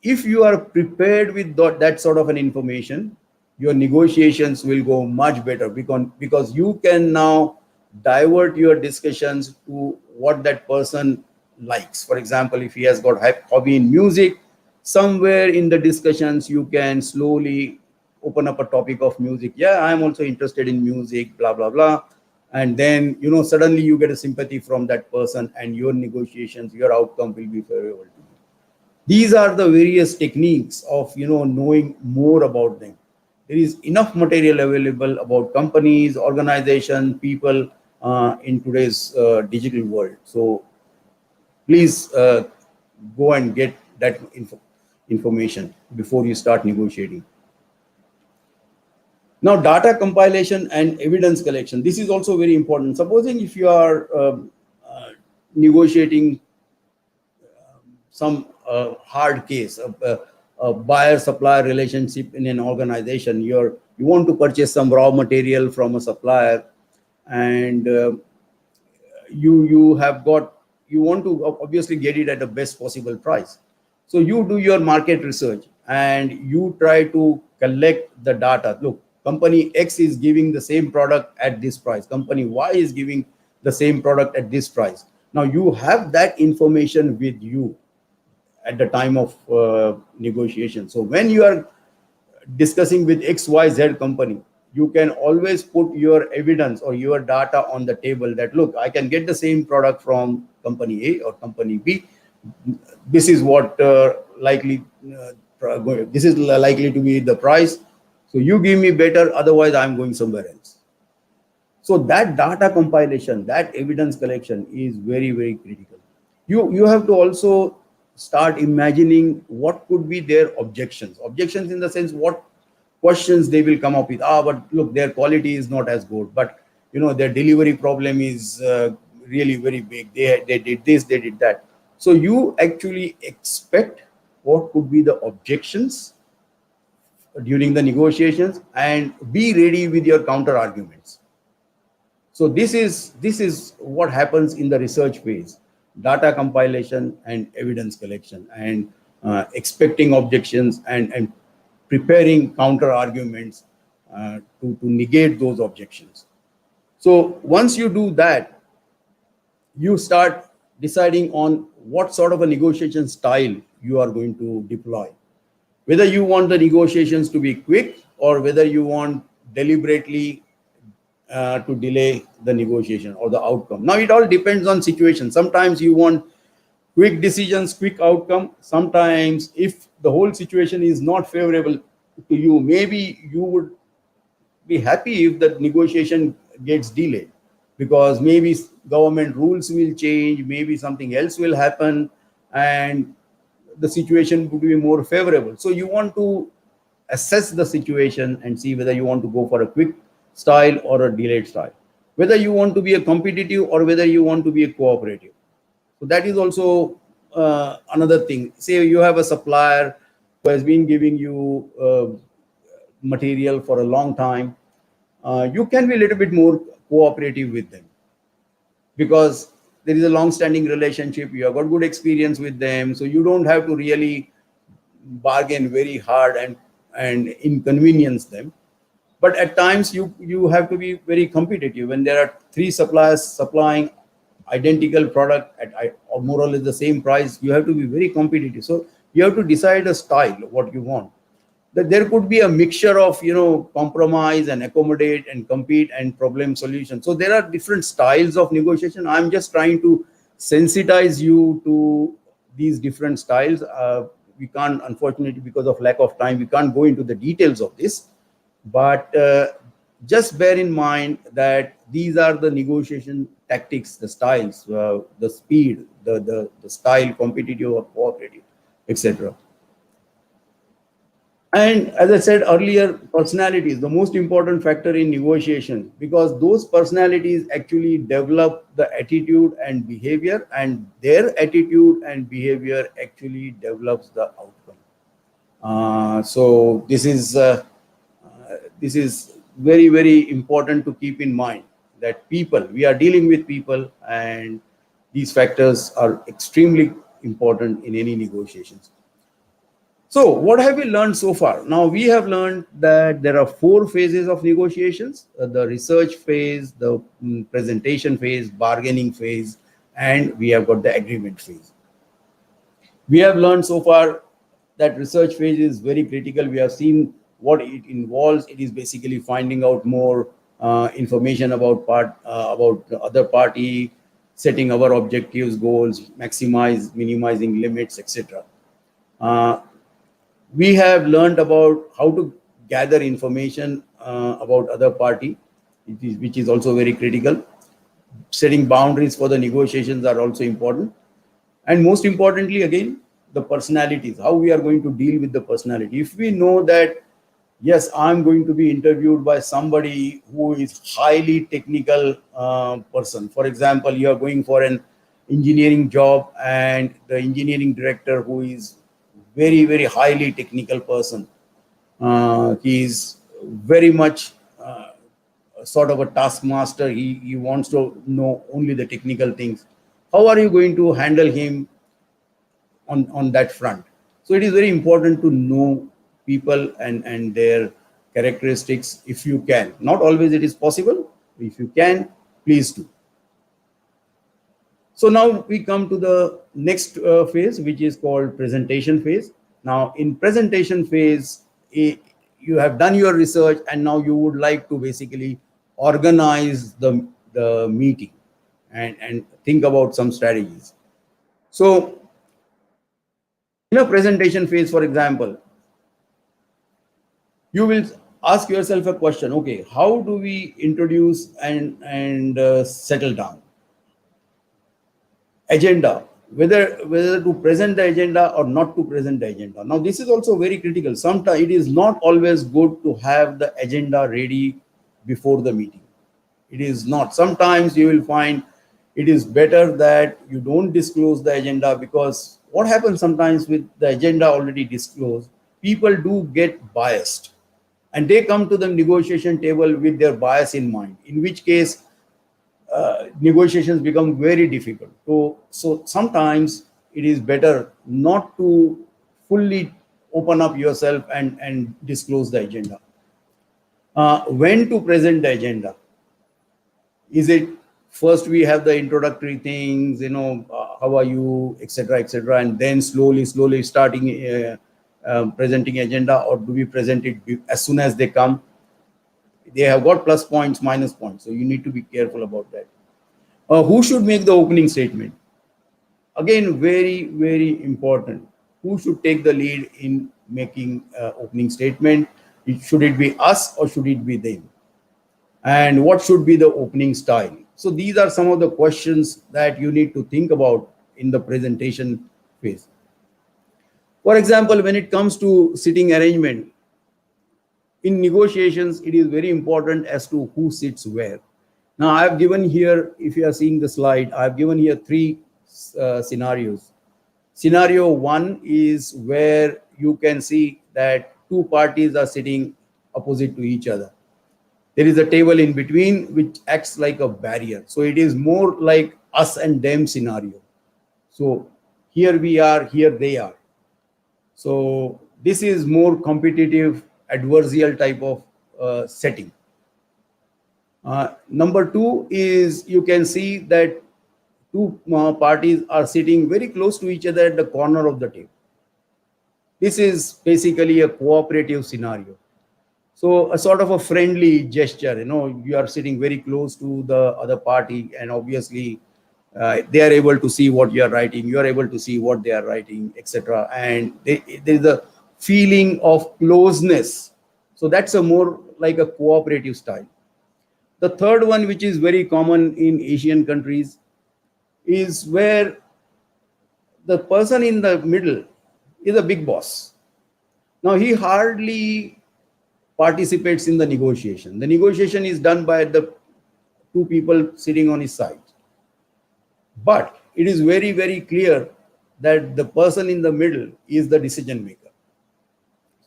If you are prepared with that sort of an information, your negotiations will go much better, because you can now divert your discussions to what that person likes. For example, if he has got hobby in music, somewhere in the discussions you can slowly open up a topic of music. Yeah, I'm also interested in music, blah blah blah. And then suddenly you get a sympathy from that person, and your negotiations, your outcome will be favorable. These are the various techniques of knowing more about them. There is enough material available about companies, organizations, people in today's digital world. So please go and get that information before you start negotiating. Now, data compilation and evidence collection. This is also very important. Supposing if you are negotiating some hard case, a buyer-supplier relationship in an organization, you want to purchase some raw material from a supplier, and you want to obviously get it at the best possible price. So you do your market research and you try to collect the data. Look, company X is giving the same product at this price. Company Y is giving the same product at this price. Now you have that information with you at the time of negotiation. So when you are discussing with XYZ company, you can always put your evidence or your data on the table that, look, I can get the same product from company A or company B. This is what this is likely to be the price. So you give me better, otherwise I'm going somewhere else. So that data compilation, that evidence collection is very, very critical. You have to also start imagining what could be their objections. Objections in the sense what questions they will come up with. But look, their quality is not as good, but their delivery problem is really very big. They did this, they did that. So you actually expect what could be the objections during the negotiations and be ready with your counter arguments. So this is what happens in the research phase: data compilation and evidence collection, and expecting objections and preparing counter arguments to negate those objections. So once you do that, you start deciding on what sort of a negotiation style you are going to deploy. Whether you want the negotiations to be quick or whether you want deliberately to delay the negotiation or the outcome. Now, it all depends on situation. Sometimes you want quick decisions, quick outcome. Sometimes, if the whole situation is not favorable to you, maybe you would be happy if the negotiation gets delayed, because maybe government rules will change, maybe something else will happen, and the situation would be more favorable. So you want to assess the situation and see whether you want to go for a quick style or a delayed style, whether you want to be a competitive or whether you want to be a cooperative. So that is also another thing. Say you have a supplier who has been giving you material for a long time. You can be a little bit more cooperative with them because there is a long-standing relationship. You have got good experience with them, so you don't have to really bargain very hard and inconvenience them. But at times you have to be very competitive. When there are three suppliers supplying identical product at more or less the same price, you have to be very competitive. So you have to decide a style, what you want. That there could be a mixture of compromise and accommodate and compete and problem solution. So there are different styles of negotiation. I'm just trying to sensitize you to these different styles. We can't, unfortunately, because of lack of time, we can't go into the details of this. But just bear in mind that these are the negotiation tactics, the styles, the speed, the style, competitive or cooperative, etc. And as I said earlier, personality is the most important factor in negotiation, because those personalities actually develop the attitude and behavior, and their attitude and behavior actually develops the outcome. So this is very, very important to keep in mind, that we are dealing with people, and these factors are extremely important in any negotiations. So what have we learned so far? Now, we have learned that there are 4 phases of negotiations: the research phase, the presentation phase, bargaining phase, and we have got the agreement phase. We have learned so far that research phase is very critical. We have seen what it involves. It is basically finding out more information about the other party, setting our objectives, goals, minimizing limits, etc. We have learned about how to gather information about other party, which is also very critical. Setting boundaries for the negotiations are also important. And most importantly, again, the personalities, how we are going to deal with the personality. If we know that, yes, I'm going to be interviewed by somebody who is highly technical person. For example, you are going for an engineering job, and the engineering director, who is very, very highly technical person. He is very much sort of a taskmaster. He wants to know only the technical things. How are you going to handle him on that front? So it is very important to know people and their characteristics if you can. Not always it is possible. If you can, please do. So now we come to the next phase, which is called presentation phase. Now, in presentation phase, you have done your research, and now you would like to basically organize the meeting and think about some strategies. So in a presentation phase, for example, you will ask yourself a question: okay, how do we introduce and settle down agenda, whether to present the agenda or not to present the agenda. Now this is also very critical. Sometimes it is not always good to have the agenda ready before the meeting. It is not. Sometimes you will find it is better that you don't disclose the agenda, because what happens sometimes with the agenda already disclosed, people do get biased and they come to the negotiation table with their bias in mind, in which case negotiations become very difficult. So sometimes it is better not to fully open up yourself and disclose the agenda. When to present the agenda? Is it first we have the introductory things, how are you, etc., and then slowly starting presenting agenda, or do we present it as soon as they come? They have got plus points, minus points, so you need to be careful about that. Who should make the opening statement? Again, very, very important. Who should take the lead in making opening statement? Should it be us or should it be them? And what should be the opening style? So these are some of the questions that you need to think about in the presentation phase. For example, when it comes to sitting arrangement, in negotiations, it is very important as to who sits where. Now, I have given here, if you are seeing the slide, I have given here three scenarios. Scenario one is where you can see that two parties are sitting opposite to each other. There is a table in between which acts like a barrier. So it is more like us and them scenario. So here we are, here they are. So this is more competitive, adversarial type of setting. Number two is you can see that two parties are sitting very close to each other at the corner of the table. This is basically a cooperative scenario. So a sort of a friendly gesture, you are sitting very close to the other party, and obviously they are able to see what you are writing, you are able to see what they are writing, etc. And there is a feeling of closeness. So that's a more like a cooperative style. The third one, which is very common in Asian countries, is where the person in the middle is a big boss. Now he hardly participates in the negotiation. The negotiation is done by the two people sitting on his side. But it is very, very clear that the person in the middle is the decision maker.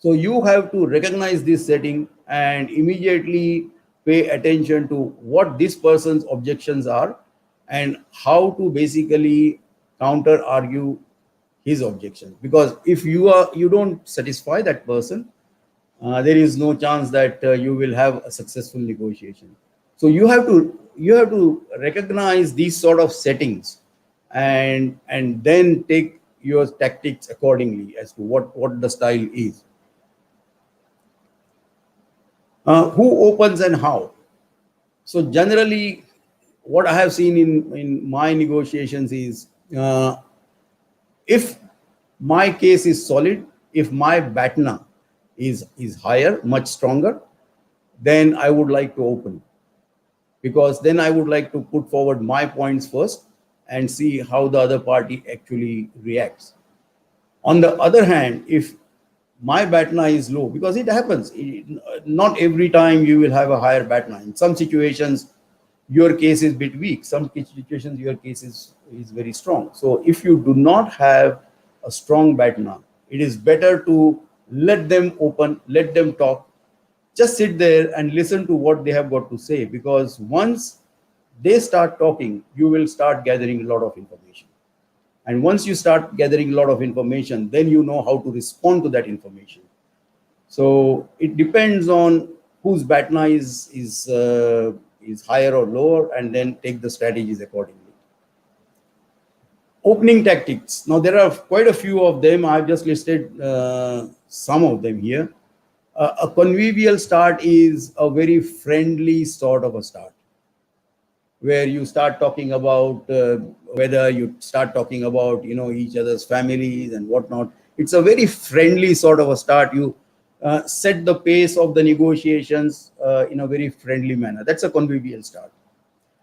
So you have to recognize this setting and immediately pay attention to what this person's objections are and how to basically counter argue his objections. Because if you don't satisfy that person, there is no chance that you will have a successful negotiation. So you have to recognize these sort of settings and then take your tactics accordingly as to what the style is. Who opens and how? So generally, what I have seen in my negotiations is if my case is solid, if my Batna is higher, much stronger, then I would like to open, because then I would like to put forward my points first and see how the other party actually reacts. On the other hand, if my Batna is low, because it happens, not every time you will have a higher Batna. In some situations, your case is a bit weak. Some situations, your case is very strong. So if you do not have a strong Batna, it is better to let them open, let them talk. Just sit there and listen to what they have got to say, because once they start talking, you will start gathering a lot of information. And once you start gathering a lot of information, then you know how to respond to that information. So it depends on whose Batna is higher or lower, and then take the strategies accordingly. Opening tactics. Now there are quite a few of them. I've just listed some of them here. A convivial start is a very friendly sort of a start, where you start talking about whether you start talking about each other's families and whatnot. It's a very friendly sort of a start. You set the pace of the negotiations in a very friendly manner. That's a convivial start.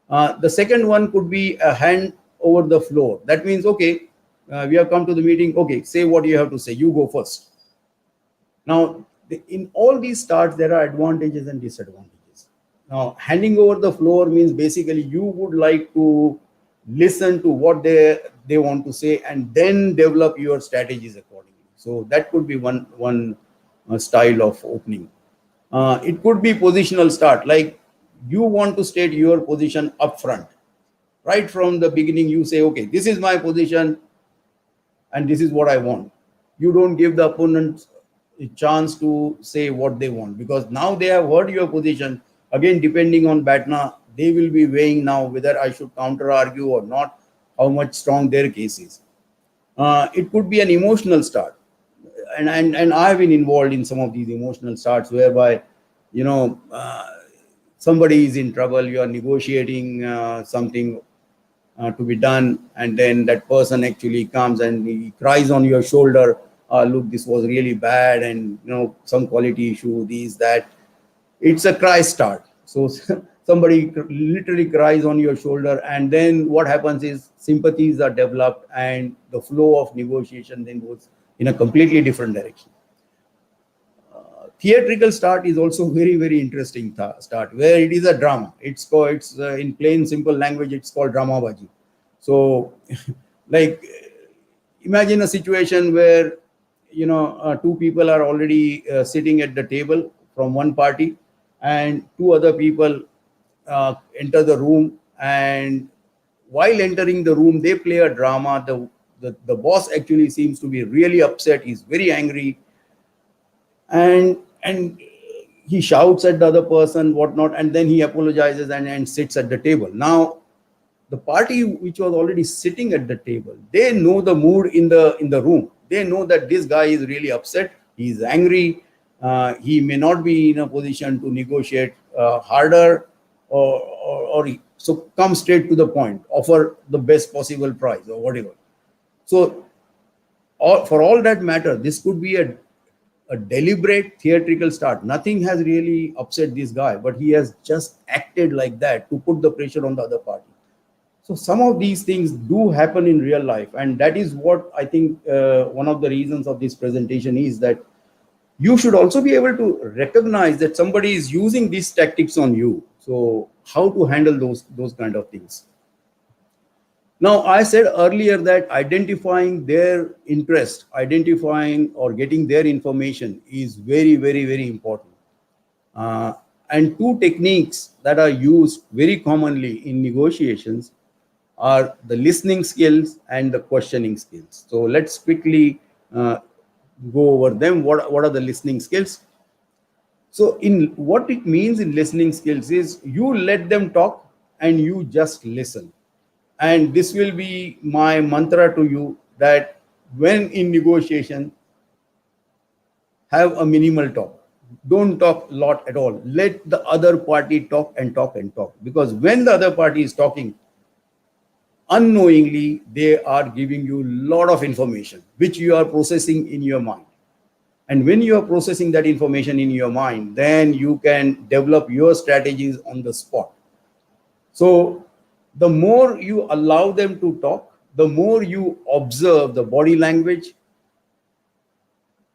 The second one could be a hand over the floor. That means, okay, we have come to the meeting. Okay, say what you have to say. You go first. Now, in all these starts, there are advantages and disadvantages. Now, handing over the floor means basically you would like to listen to what they want to say and then develop your strategies accordingly. So that could be one style of opening. It could be positional start, like you want to state your position up front. Right from the beginning, you say, okay, this is my position and this is what I want. You don't give the opponent a chance to say what they want, because now they have heard your position. Again, depending on Batna, they will be weighing now whether I should counter argue or not, how much strong their case is. It could be an emotional start. And I've been involved in some of these emotional starts whereby, somebody is in trouble, you are negotiating something to be done, and then that person actually comes and he cries on your shoulder, look, this was really bad, and some quality issue, these, that. It's a cry start. So somebody literally cries on your shoulder, and then what happens is sympathies are developed and the flow of negotiation then goes in a completely different direction. Theatrical start is also very, very interesting start, where it is a drama. It's called, in plain simple language, it's called drama baji. So like, imagine a situation where two people are already sitting at the table from one party, and two other people enter the room, and while entering the room they play a drama. The boss actually seems to be really upset, he's very angry, and he shouts at the other person, whatnot, and then he apologizes and sits at the table. Now the party which was already sitting at the table, they know the mood in the room. They know that this guy is really upset, he's angry, he may not be in a position to negotiate harder, so come straight to the point, offer the best possible price or whatever. So for all that matter, this could be a deliberate theatrical start. Nothing has really upset this guy, but he has just acted like that to put the pressure on the other party. So some of these things do happen in real life, and that is what I think one of the reasons of this presentation is that you should also be able to recognize that somebody is using these tactics on you. So how to handle those kind of things. Now, I said earlier that identifying their interest, identifying or getting their information is very, very, very important. And two techniques that are used very commonly in negotiations are the listening skills and the questioning skills. So let's quickly go over them. What are the listening skills? So in what it means in listening skills is you let them talk and you just listen. And this will be my mantra to you, that when in negotiation, have a minimal talk. Don't talk a lot at all. Let the other party talk and talk and talk. Because when the other party is talking, unknowingly, they are giving you a lot of information, which you are processing in your mind. And when you are processing that information in your mind, then you can develop your strategies on the spot. So the more you allow them to talk, the more you observe the body language,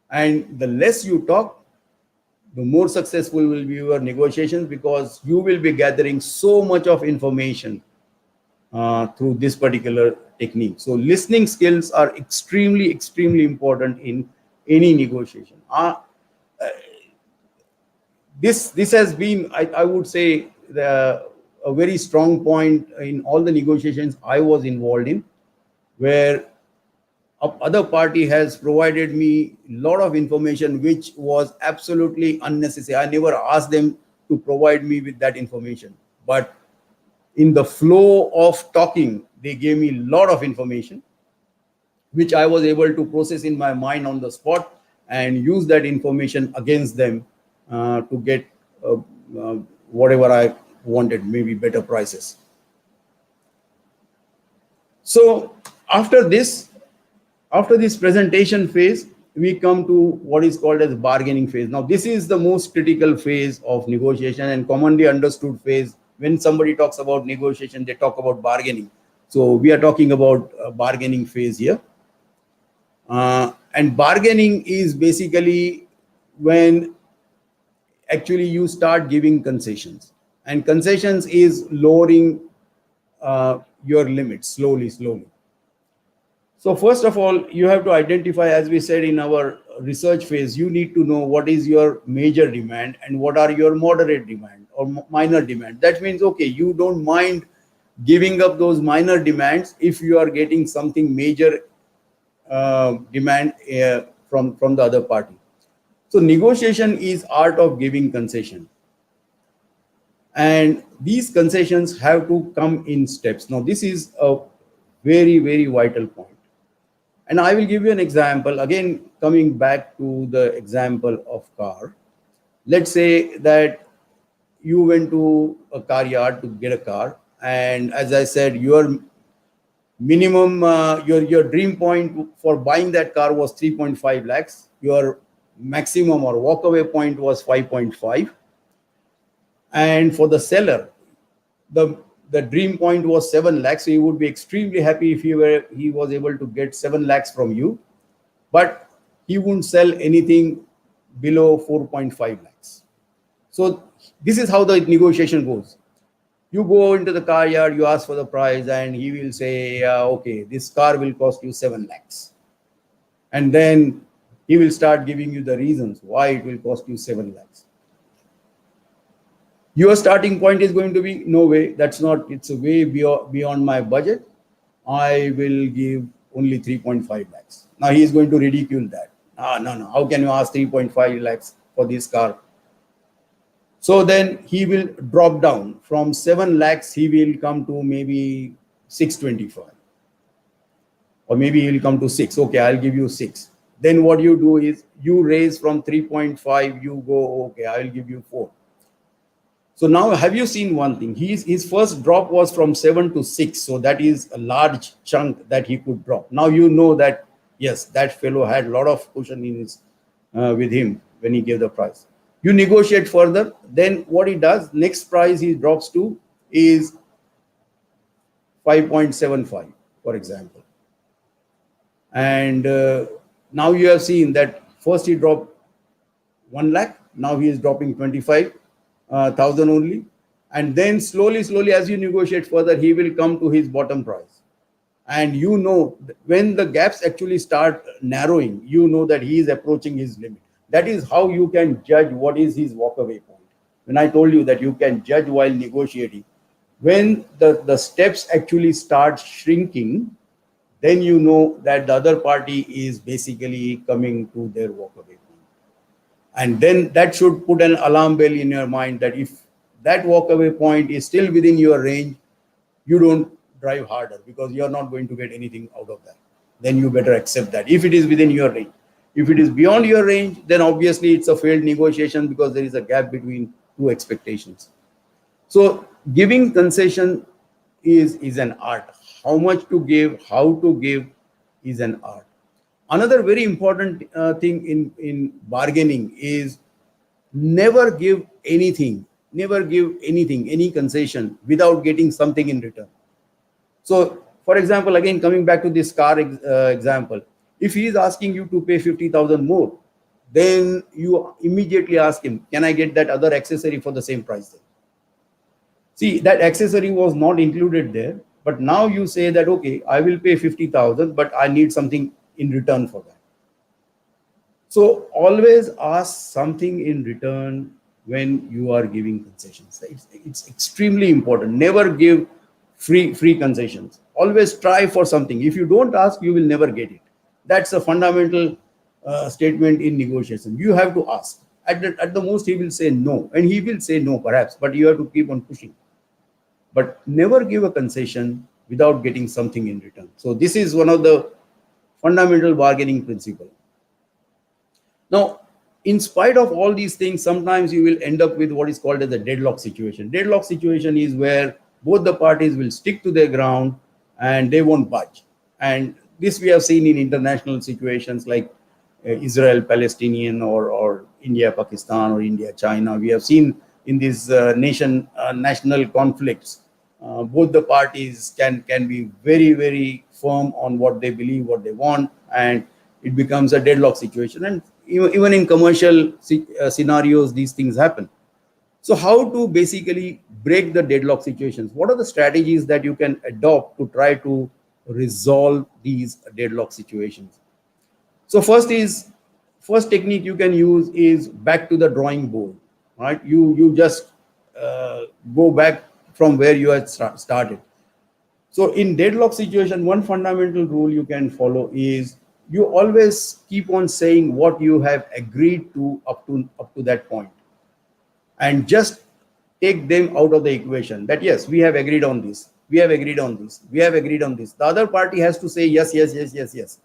and the less you talk, the more successful will be your negotiations, because you will be gathering so much of information through this particular technique. So listening skills are extremely, extremely important in any negotiation. This has been, I would say, a very strong point in all the negotiations I was involved in, where other party has provided me a lot of information which was absolutely unnecessary. I never asked them to provide me with that information, but in the flow of talking, they gave me a lot of information which I was able to process in my mind on the spot and use that information against them to get whatever I wanted, maybe better prices. So after this presentation phase, we come to what is called as bargaining phase. Now, this is the most critical phase of negotiation and commonly understood phase. When somebody talks about negotiation, they talk about bargaining. So we are talking about bargaining phase here. And bargaining is basically when actually you start giving concessions. And concessions is lowering your limits slowly. So first of all, you have to identify, as we said in our research phase, you need to know what is your major demand and what are your moderate demand or minor demand. That means, okay, you don't mind giving up those minor demands if you are getting something major demand from the other party. So negotiation is art of giving concession. And these concessions have to come in steps. Now, this is a very, very vital point. And I will give you an example. Again, coming back to the example of car. Let's say that you went to a car yard to get a car. And as I said, your minimum, your dream point for buying that car was 3.5 lakhs. Your maximum or walkaway point was 5.5. And for the seller, the dream point was 7 lakhs. So he would be extremely happy if he was able to get 7 lakhs from you, but he wouldn't sell anything below 4.5 lakhs. So this is how the negotiation goes. You go into the car yard, you ask for the price, and he will say, okay, this car will cost you 7 lakhs. And then he will start giving you the reasons why it will cost you 7 lakhs. Your starting point is going to be, no way, that's not, it's a way beyond my budget. I will give only 3.5 lakhs. Now he is going to ridicule that. No, how can you ask 3.5 lakhs for this car? So then he will drop down from 7 lakhs, he will come to maybe 625. Or maybe he will come to 6. Okay, I'll give you 6. Then what you do is you raise from 3.5, you go, okay, I'll give you 4. So now, have you seen one thing? His first drop was from 7 to 6. So that is a large chunk that he could drop. Now you know that, yes, that fellow had a lot of cushion in his, with him when he gave the price. You negotiate further. Then what he does, next price he drops to is 5.75, for example. And now you have seen that first he dropped 1 lakh. Now he is dropping 25,000 only, and then slowly as you negotiate further, he will come to his bottom price. And you know, when the gaps actually start narrowing, you know that he is approaching his limit. That is how you can judge what is his walkaway point. When I told you that you can judge while negotiating, when the steps actually start shrinking, then you know that the other party is basically coming to their walkaway point. And then that should put an alarm bell in your mind that if that walkaway point is still within your range, you don't drive harder because you're not going to get anything out of that. Then you better accept that if it is within your range. If it is beyond your range, then obviously it's a failed negotiation because there is a gap between two expectations. So giving concession is an art. How much to give, how to give is an art. Another very important thing in bargaining is never give anything, any concession without getting something in return. So, for example, again, coming back to this car example, if he is asking you to pay 50,000 more, then you immediately ask him, can I get that other accessory for the same price? See, that accessory was not included there, but now you say that, okay, I will pay 50,000, but I need something in return for that. So always ask something in return when you are giving concessions. It's extremely important. Never give free concessions. Always try for something. If you don't ask, you will never get it. That's a fundamental statement in negotiation. You have to ask. At the most, he will say no, and he will say no perhaps, but you have to keep on pushing. But never give a concession without getting something in return. So this is one of the fundamental bargaining principle. Now, in spite of all these things, sometimes you will end up with what is called as a deadlock situation. Deadlock situation is where both the parties will stick to their ground and they won't budge. And this we have seen in international situations like Israel, Palestinian, or India, Pakistan, or India, China. We have seen in these national conflicts, both the parties can be very, very firm on what they believe, what they want, and it becomes a deadlock situation. And even in commercial scenarios, these things happen. So how to basically break the deadlock situations? What are the strategies that you can adopt to try to resolve these deadlock situations? So first technique you can use is back to the drawing board, right? You just go back from where you had started. So in deadlock situation, one fundamental rule you can follow is you always keep on saying what you have agreed to up to that point, and just take them out of the equation. That yes, we have agreed on this, we have agreed on this, we have agreed on this. The other party has to say yes, yes, yes, yes, yes.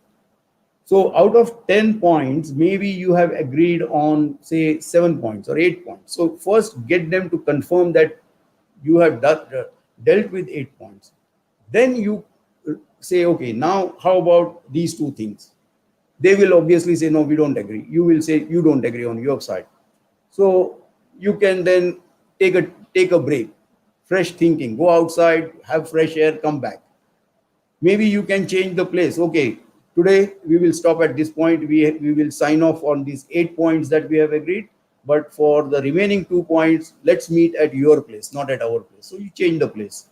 So out of 10 points, maybe you have agreed on, say, 7 points or 8 points. So first get them to confirm that you have dealt with 8 points. Then you say, okay, now how about these two things? They will obviously say, no, we don't agree. You will say you don't agree on your side. So you can then take a break, fresh thinking, go outside, have fresh air, come back. Maybe you can change the place. Okay, today we will stop at this point. We will sign off on these 8 points that we have agreed. But for the remaining 2 points, let's meet at your place, not at our place. So you change the place.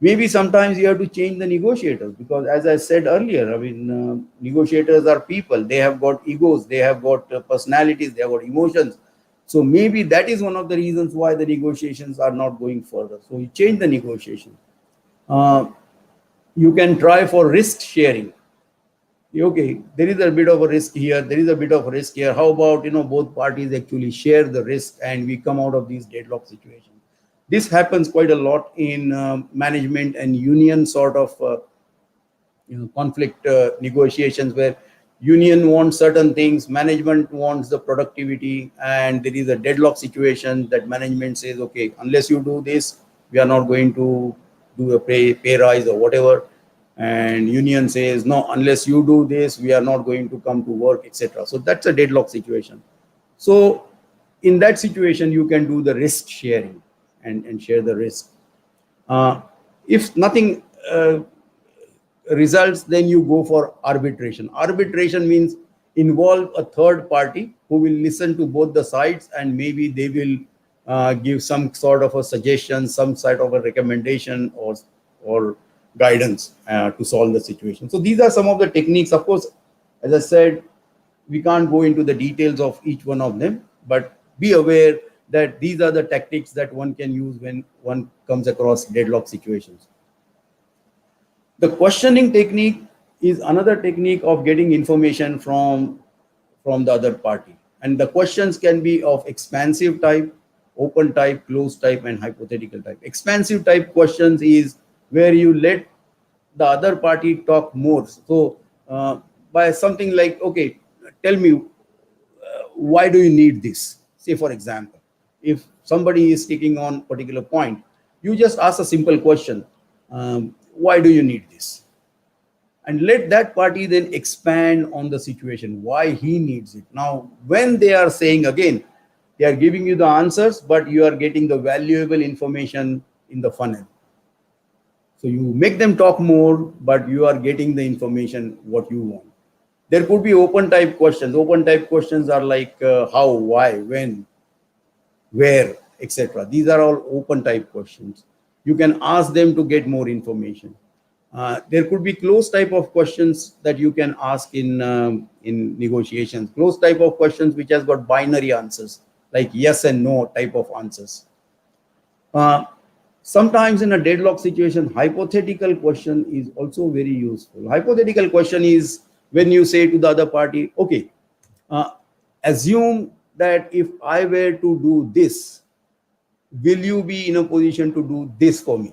Maybe sometimes you have to change the negotiators, because as I said earlier, I mean, negotiators are people. They have got egos, they have got personalities, they have got emotions. So maybe that is one of the reasons why the negotiations are not going further. So you change the negotiation. You can try for risk sharing. Okay, there is a bit of a risk here, there is a bit of a risk here. How about, both parties actually share the risk and we come out of these deadlock situations? This happens quite a lot in management and union sort of conflict negotiations, where union wants certain things, management wants the productivity, and there is a deadlock situation that management says, okay, unless you do this, we are not going to do a pay rise or whatever. And union says, no, unless you do this, we are not going to come to work, etc. So that's a deadlock situation. So in that situation, you can do the risk sharing and share the risk. If nothing results, then you go for arbitration. Arbitration means involve a third party who will listen to both the sides, and maybe they will give some sort of a suggestion, some sort of a recommendation or guidance to solve the situation. So these are some of the techniques. Of course, as I said, we can't go into the details of each one of them, but be aware that these are the tactics that one can use when one comes across deadlock situations. The questioning technique is another technique of getting information from the other party. And the questions can be of expansive type, open type, closed type, and hypothetical type. Expansive type questions is where you let the other party talk more. So by something like, okay, tell me, why do you need this? Say, for example, if somebody is sticking on particular point, you just ask a simple question. Why do you need this? And let that party then expand on the situation, why he needs it. Now, when they are saying, again, they are giving you the answers, but you are getting the valuable information in the funnel. So you make them talk more, but you are getting the information what you want. There could be open type questions. Open type questions are like how, why, when, where, etc. These are all open type questions. You can ask them to get more information. There could be closed type of questions that you can ask in negotiations. Closed type of questions which has got binary answers, like yes and no type of answers. Sometimes in a deadlock situation, hypothetical question is also very useful. Hypothetical question is when you say to the other party, okay, assume that if I were to do this, will you be in a position to do this for me?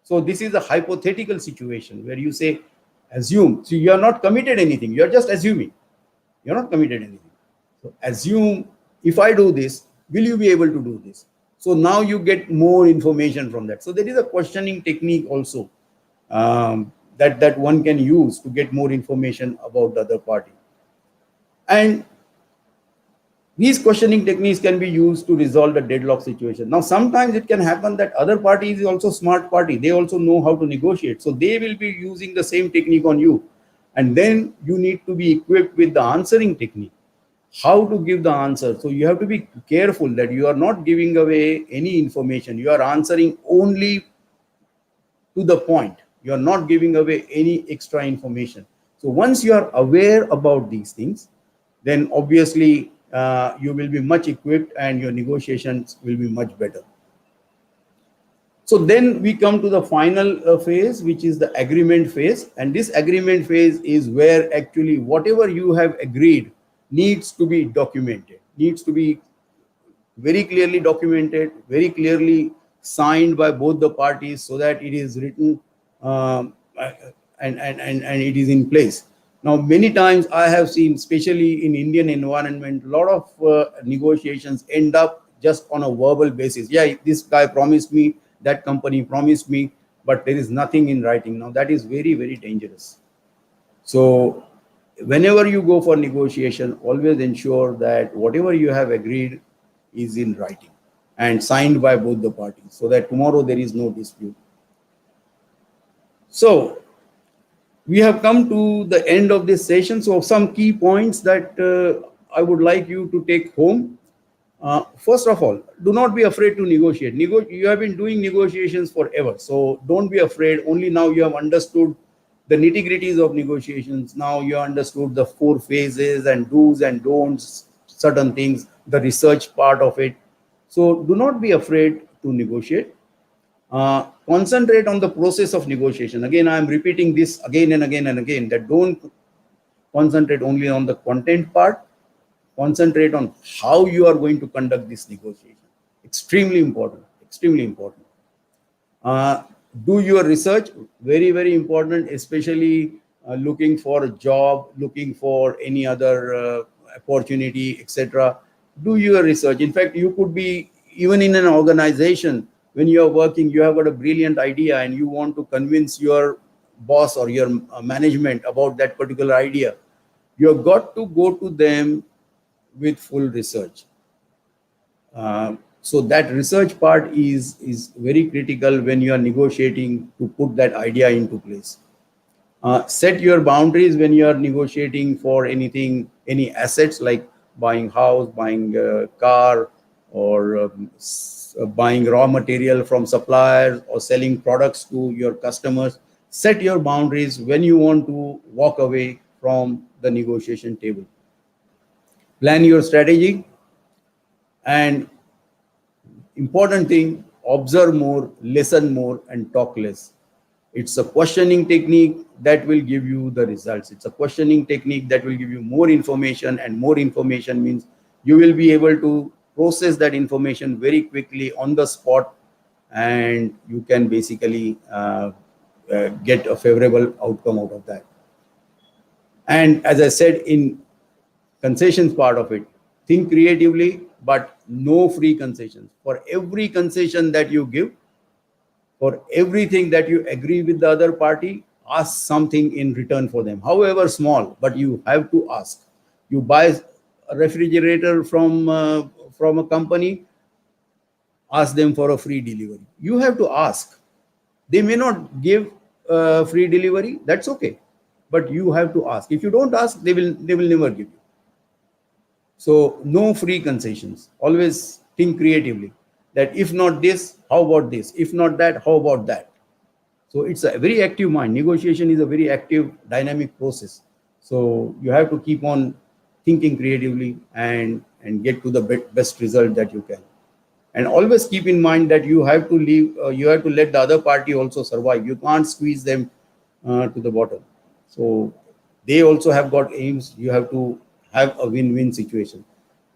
So this is a hypothetical situation where you say, assume. So you are not committed anything. You are just assuming. You are not committed anything. So assume if I do this, will you be able to do this? So now you get more information from that. So there is a questioning technique also, that one can use to get more information about the other party. And these questioning techniques can be used to resolve the deadlock situation. Now, sometimes it can happen that other party is also smart party. They also know how to negotiate. So they will be using the same technique on you. And then you need to be equipped with the answering technique, how to give the answer. So you have to be careful that you are not giving away any information. You are answering only to the point. You are not giving away any extra information. So once you are aware about these things, then obviously you will be much equipped and your negotiations will be much better. So then we come to the final phase, which is the agreement phase. And this agreement phase is where actually whatever you have agreed needs to be documented, needs to be very clearly documented, very clearly signed by both the parties so that it is written and it is in place. Now, many times I have seen, especially in Indian environment, a lot of negotiations end up just on a verbal basis. Yeah, this guy promised me, that company promised me, but there is nothing in writing. Now, that is very, very dangerous. So whenever you go for negotiation, always ensure that whatever you have agreed is in writing and signed by both the parties so that tomorrow there is no dispute. So we have come to the end of this session. So some key points that I would like you to take home. First of all, do not be afraid to negotiate. You have been doing negotiations forever. So don't be afraid. Only now you have understood the nitty-gritties of negotiations. Now you understood the 4 phases and do's and don'ts, certain things, the research part of it. So do not be afraid to negotiate. Concentrate on the process of negotiation. Again, I am repeating this again and again and again, that don't concentrate only on the content part. Concentrate on how you are going to conduct this negotiation. Extremely important, extremely important. Do your research, very, very important, especially looking for a job, looking for any other opportunity, etc. Do your research. In fact, you could be even in an organization, when you are working, you have got a brilliant idea and you want to convince your boss or your management about that particular idea. You have got to go to them with full research. So that research part is very critical when you are negotiating to put that idea into place. Set your boundaries when you are negotiating for anything, any assets like buying house, buying a car, or buying raw material from suppliers or selling products to your customers. Set your boundaries when you want to walk away from the negotiation table. Plan your strategy, and important thing, observe more, listen more, and talk less. It's a questioning technique that will give you the results. It's a questioning technique that will give you more information, and more information means you will be able to process that information very quickly on the spot, and you can basically get a favorable outcome out of that. And as I said, in concessions part of it, think creatively, but no free concessions. For every concession that you give, for everything that you agree with the other party, ask something in return for them, however small, but you have to ask. You buy a refrigerator from a company, ask them for a free delivery. You have to ask. They may not give free delivery, that's okay, but you have to ask. If you don't ask, they will never give you. So no free concessions. Always think creatively, that if not this, how about this? If not that, how about that? So it's a very active mind. Negotiation is a very active, dynamic process. So you have to keep on thinking creatively and get to the best result that you can. And always keep in mind that you have to leave. You have to let the other party also survive. You can't squeeze them to the bottom. So they also have got aims. You have to have a win-win situation.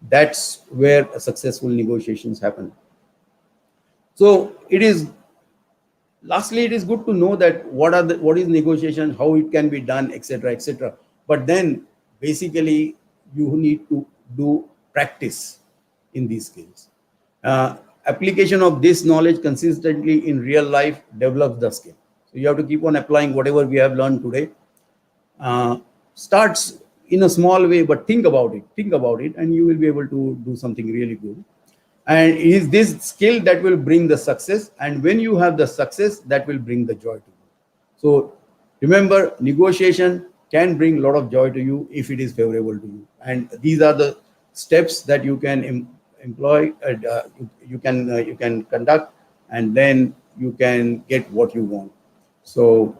That's where successful negotiations happen. So lastly, it is good to know that what is negotiation, how it can be done, etc., etc. But then basically you need to do practice in these skills. Application of this knowledge consistently in real life develops the skill. So you have to keep on applying whatever we have learned today. Starts in a small way, but think about it, and you will be able to do something really good. And it is this skill that will bring the success, and when you have the success, that will bring the joy to you. So remember, negotiation can bring a lot of joy to you if it is favorable to you, and these are the steps that you can employ, you can conduct, and then you can get what you want. So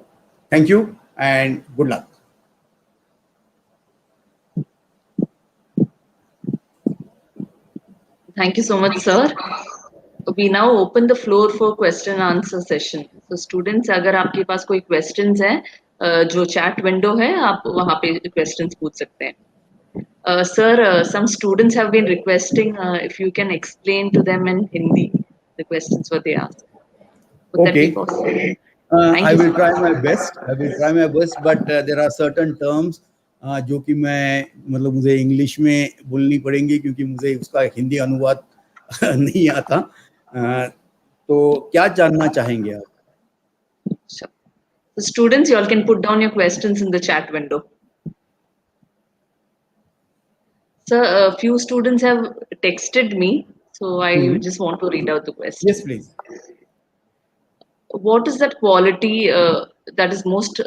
thank you and good luck. Thank you so much, sir. We now open the floor for question and answer session. So students, अगर आपके पास कोई questions हैं, जो chat window है, आप वहाँ पे questions पूछ सकते हैं. Sir, some students have been requesting if you can explain to them in Hindi the questions what they asked. Would that be Okay. possible? I will try my best, but there are certain terms जो कि मैं मतलब मुझे English में बोलनी पड़ेंगी क्योंकि मुझे उसका हिंदी अनुवाद नहीं आता. तो क्या जानना चाहेंगे आप? Sure. So students, you all can put down your questions in the chat window. Sir, a few students have texted me, so I just want to read out the question. Yes, please. What is that quality that is most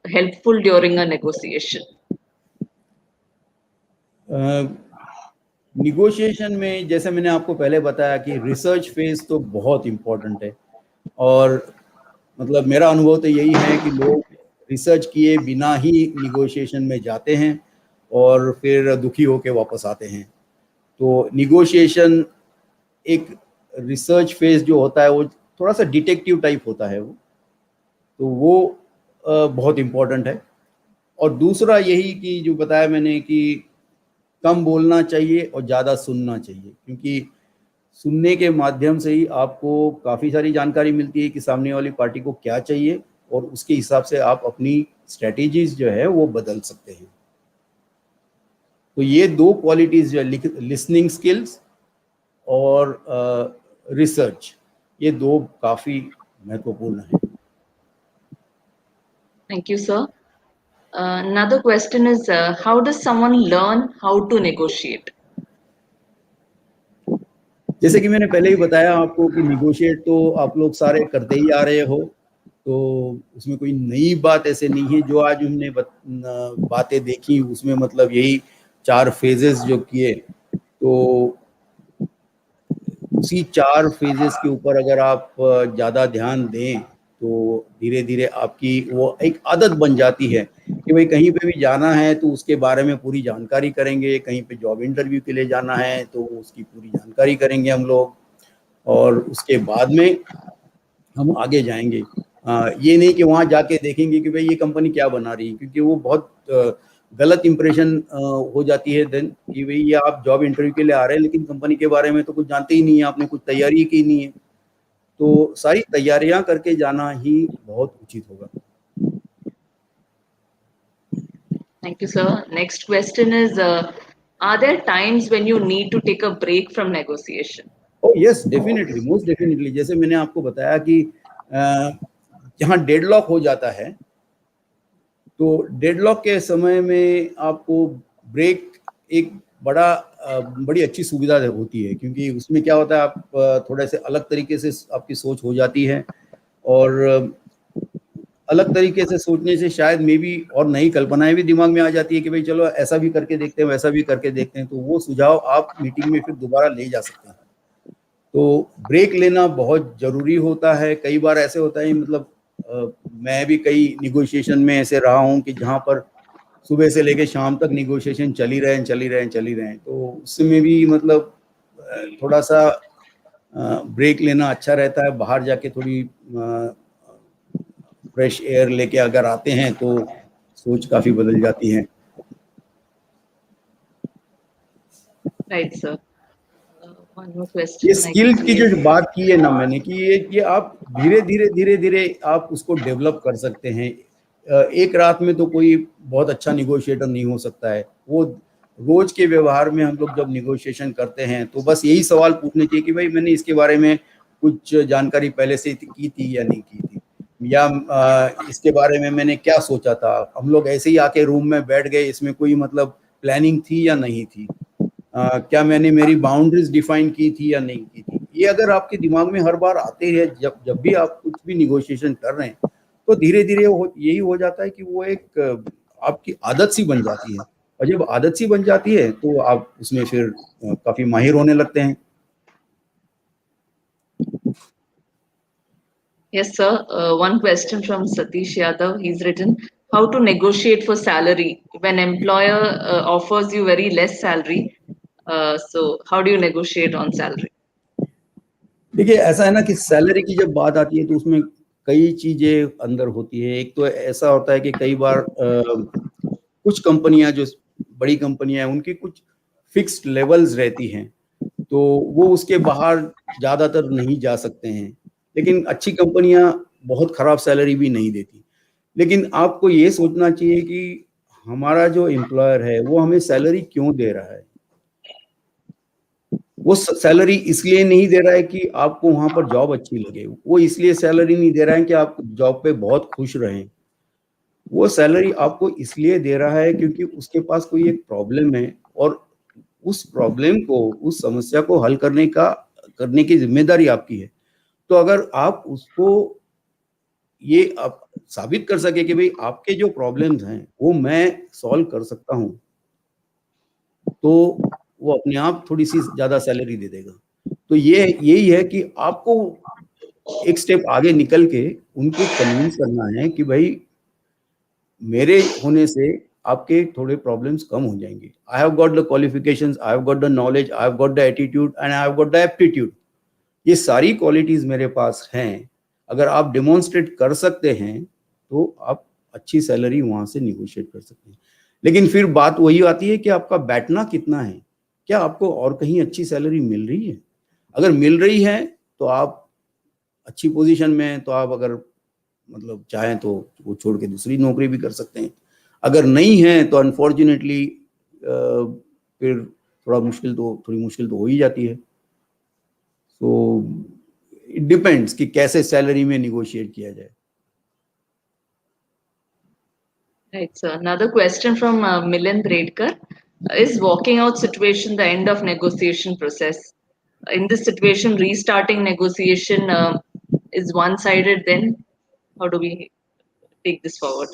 helpful during a negotiation? Negotiation में जैसे मैंने आपको पहले बताया कि research phase तो बहुत important है, और मतलब मेरा अनुभव तो यही है कि लोग रिसर्च किए बिना ही निगोशिएशन में जाते हैं और फिर दुखी होकर वापस आते हैं. तो निगोशिएशन एक रिसर्च फेज जो होता है वो थोड़ा सा डिटेक्टिव टाइप होता है, वो बहुत इम्पोर्टेंट है. और दूसरा यही कि जो बताया मैंने कि कम बोलना चाहिए और ज़्यादा सुनना चाहिए, क्योंकि सुनने के माध्यम से ही आपको काफ़ी सारी जानकारी मिलती है कि सामने वाली पार्टी को क्या चाहिए, और उसके हिसाब से आप अपनी स्ट्रेटेजीज जो है वो बदल सकते हैं. तो ये दो क्वालिटीज़ जो है, लिसनिंग स्किल्स और रिसर्च, ये दो काफ़ी महत्वपूर्ण है. Thank you, sir. Another question is, how does someone learn how to negotiate? जैसे कि मैंने पहले ही बताया आपको कि निगोशिएट तो आप लोग सारे करते ही आ रहे हो, तो उसमें कोई नई बात ऐसे नहीं है. जो आज हमने बातें देखी उसमें मतलब यही 4 फेजेस जो किए, तो उसी 4 फेजेस के ऊपर अगर आप ज़्यादा ध्यान दें तो धीरे धीरे आपकी वो एक आदत बन जाती है कि भाई कहीं पे भी जाना है तो उसके बारे में पूरी जानकारी करेंगे, कहीं पे जॉब इंटरव्यू के लिए जाना है तो उसकी पूरी जानकारी करेंगे हम लोग, और उसके बाद में हम आगे जाएंगे. ये नहीं कि वहाँ जाके देखेंगे कि भाई ये कंपनी क्या बना रही है, क्योंकि वो बहुत गलत इंप्रेशन हो जाती है देन कि भाई ये आप जॉब इंटरव्यू के लिए आ रहे हैं लेकिन कंपनी के बारे में तो कुछ जानते ही नहीं है, आपने कुछ तैयारी की नहीं है. तो सारी तैयारियां करके जाना ही बहुत उचित होगा. Thank you, sir. Next question is, are there times when you need to take a break from negotiation? Oh yes, definitely, most definitely. जैसे मैंने आपको बताया कि जहाँ डेडलॉक हो जाता है, तो डेडलॉक के समय में आपको ब्रेक एक बड़ी अच्छी सुविधा होती है, क्योंकि उसमें क्या होता है आप थोड़े से अलग तरीके से आपकी सोच हो जाती है, और अलग तरीके से सोचने से शायद मे बी और नई कल्पनाएं भी दिमाग में आ जाती है कि भाई चलो ऐसा भी करके देखते हैं, वैसा भी करके देखते हैं. तो वो सुझाव आप मीटिंग में फिर दोबारा ले जा सकते हैं. तो ब्रेक लेना बहुत ज़रूरी होता है. कई बार ऐसे होता है, मतलब मैं भी कई निगोशिएशन में ऐसे रहा हूँ कि जहाँ पर सुबह से लेकर शाम तक निगोशिएशन चली रहे हैं. तो उसमें भी मतलब थोड़ा सा ब्रेक लेना अच्छा रहता है. बाहर जाके थोड़ी फ्रेश एयर लेके अगर आते हैं तो सोच काफ़ी बदल जाती है. Right, sir. One more question. ये स्किल्स की जो बात की है ना मैंने, कि ये आप धीरे धीरे आप उसको डेवलप कर सकते हैं. एक रात में तो कोई बहुत अच्छा निगोशिएटर नहीं हो सकता है. वो रोज के व्यवहार में हम लोग जब निगोशिएशन करते हैं तो बस यही सवाल पूछने चाहिए कि भाई मैंने इसके बारे में कुछ जानकारी पहले से की थी या नहीं की थी, या इसके बारे में मैंने क्या सोचा था, हम लोग ऐसे ही आके रूम में बैठ गए, इसमें कोई मतलब प्लानिंग थी या नहीं थी, क्या मैंने मेरी बाउंड्रीज डिफाइन की थी या नहीं की थी। ये अगर आपके दिमाग में हर बार आते हैं जब जब भी आप कुछ भी निगोशिएशन कर रहे हैं, तो धीरे धीरे यही हो जाता है कि वो एक आपकी आदत सी बन जाती है, और जब आदत सी बन जाती है तो आप उसमें फिर काफी माहिर होने लगते हैं। Yes, sir. One question from Satish Yadav. He's written, how to negotiate for salary when employer offers you very less salary. So how do you negotiate on salary? देखिए, ऐसा है ना कि सैलरी की जब बात आती है तो उसमें कई चीजें अंदर होती है। एक तो ऐसा होता है कि कई बार कुछ कंपनियां, जो बड़ी कंपनियां हैं, उनकी कुछ फिक्स्ड लेवल्स रहती हैं, तो वो उसके बाहर ज़्यादातर नहीं जा सकते हैं। लेकिन अच्छी कंपनियां बहुत ख़राब सैलरी भी नहीं देती। लेकिन आपको ये सोचना चाहिए कि हमारा जो एम्प्लॉयर है वो हमें सैलरी क्यों दे रहा है। वो सैलरी इसलिए नहीं दे रहा है कि आपको वहां पर जॉब अच्छी लगे, वो इसलिए सैलरी नहीं दे रहा है कि आप जॉब पे बहुत खुश रहें। वो सैलरी आपको इसलिए दे रहा है क्योंकि उसके पास कोई एक प्रॉब्लम है, और उस प्रॉब्लम को, उस समस्या को हल करने की जिम्मेदारी आपकी है। तो अगर आप उसको ये आप साबित कर सके कि भाई आपके जो प्रॉब्लम्स हैं वो मैं सॉल्व कर सकता हूं, तो वो अपने आप थोड़ी सी ज्यादा सैलरी दे देगा। तो ये यही है कि आपको एक स्टेप आगे निकल के उनको कन्विंस करना है कि भाई मेरे होने से आपके थोड़े प्रॉब्लम्स कम हो जाएंगे। I have got the qualifications, I have got the knowledge, I have got the attitude and I have got the aptitude. ये सारी क्वालिटीज मेरे पास हैं। अगर आप डेमोन्स्ट्रेट कर सकते हैं तो आप अच्छी सैलरी वहां से निगोशिएट कर सकते हैं। लेकिन फिर बात वही आती है कि आपका बैठना कितना है, क्या आपको और कहीं अच्छी सैलरी मिल रही है। अगर मिल रही है तो आप अच्छी पोजीशन में हैं, तो आप अगर मतलब चाहें तो वो छोड़ के दूसरी नौकरी भी कर सकते हैं। अगर नहीं है तो अनफॉर्चुनेटली फिर थोड़ी मुश्किल तो हो ही जाती है। सो इट डिपेंड्स कि कैसे सैलरी में निगोशिएट किया जाए। Right. So another question from Milind. Is walking out situation the end of negotiation process? In this situation, restarting negotiation is one-sided. Then how do we take this forward?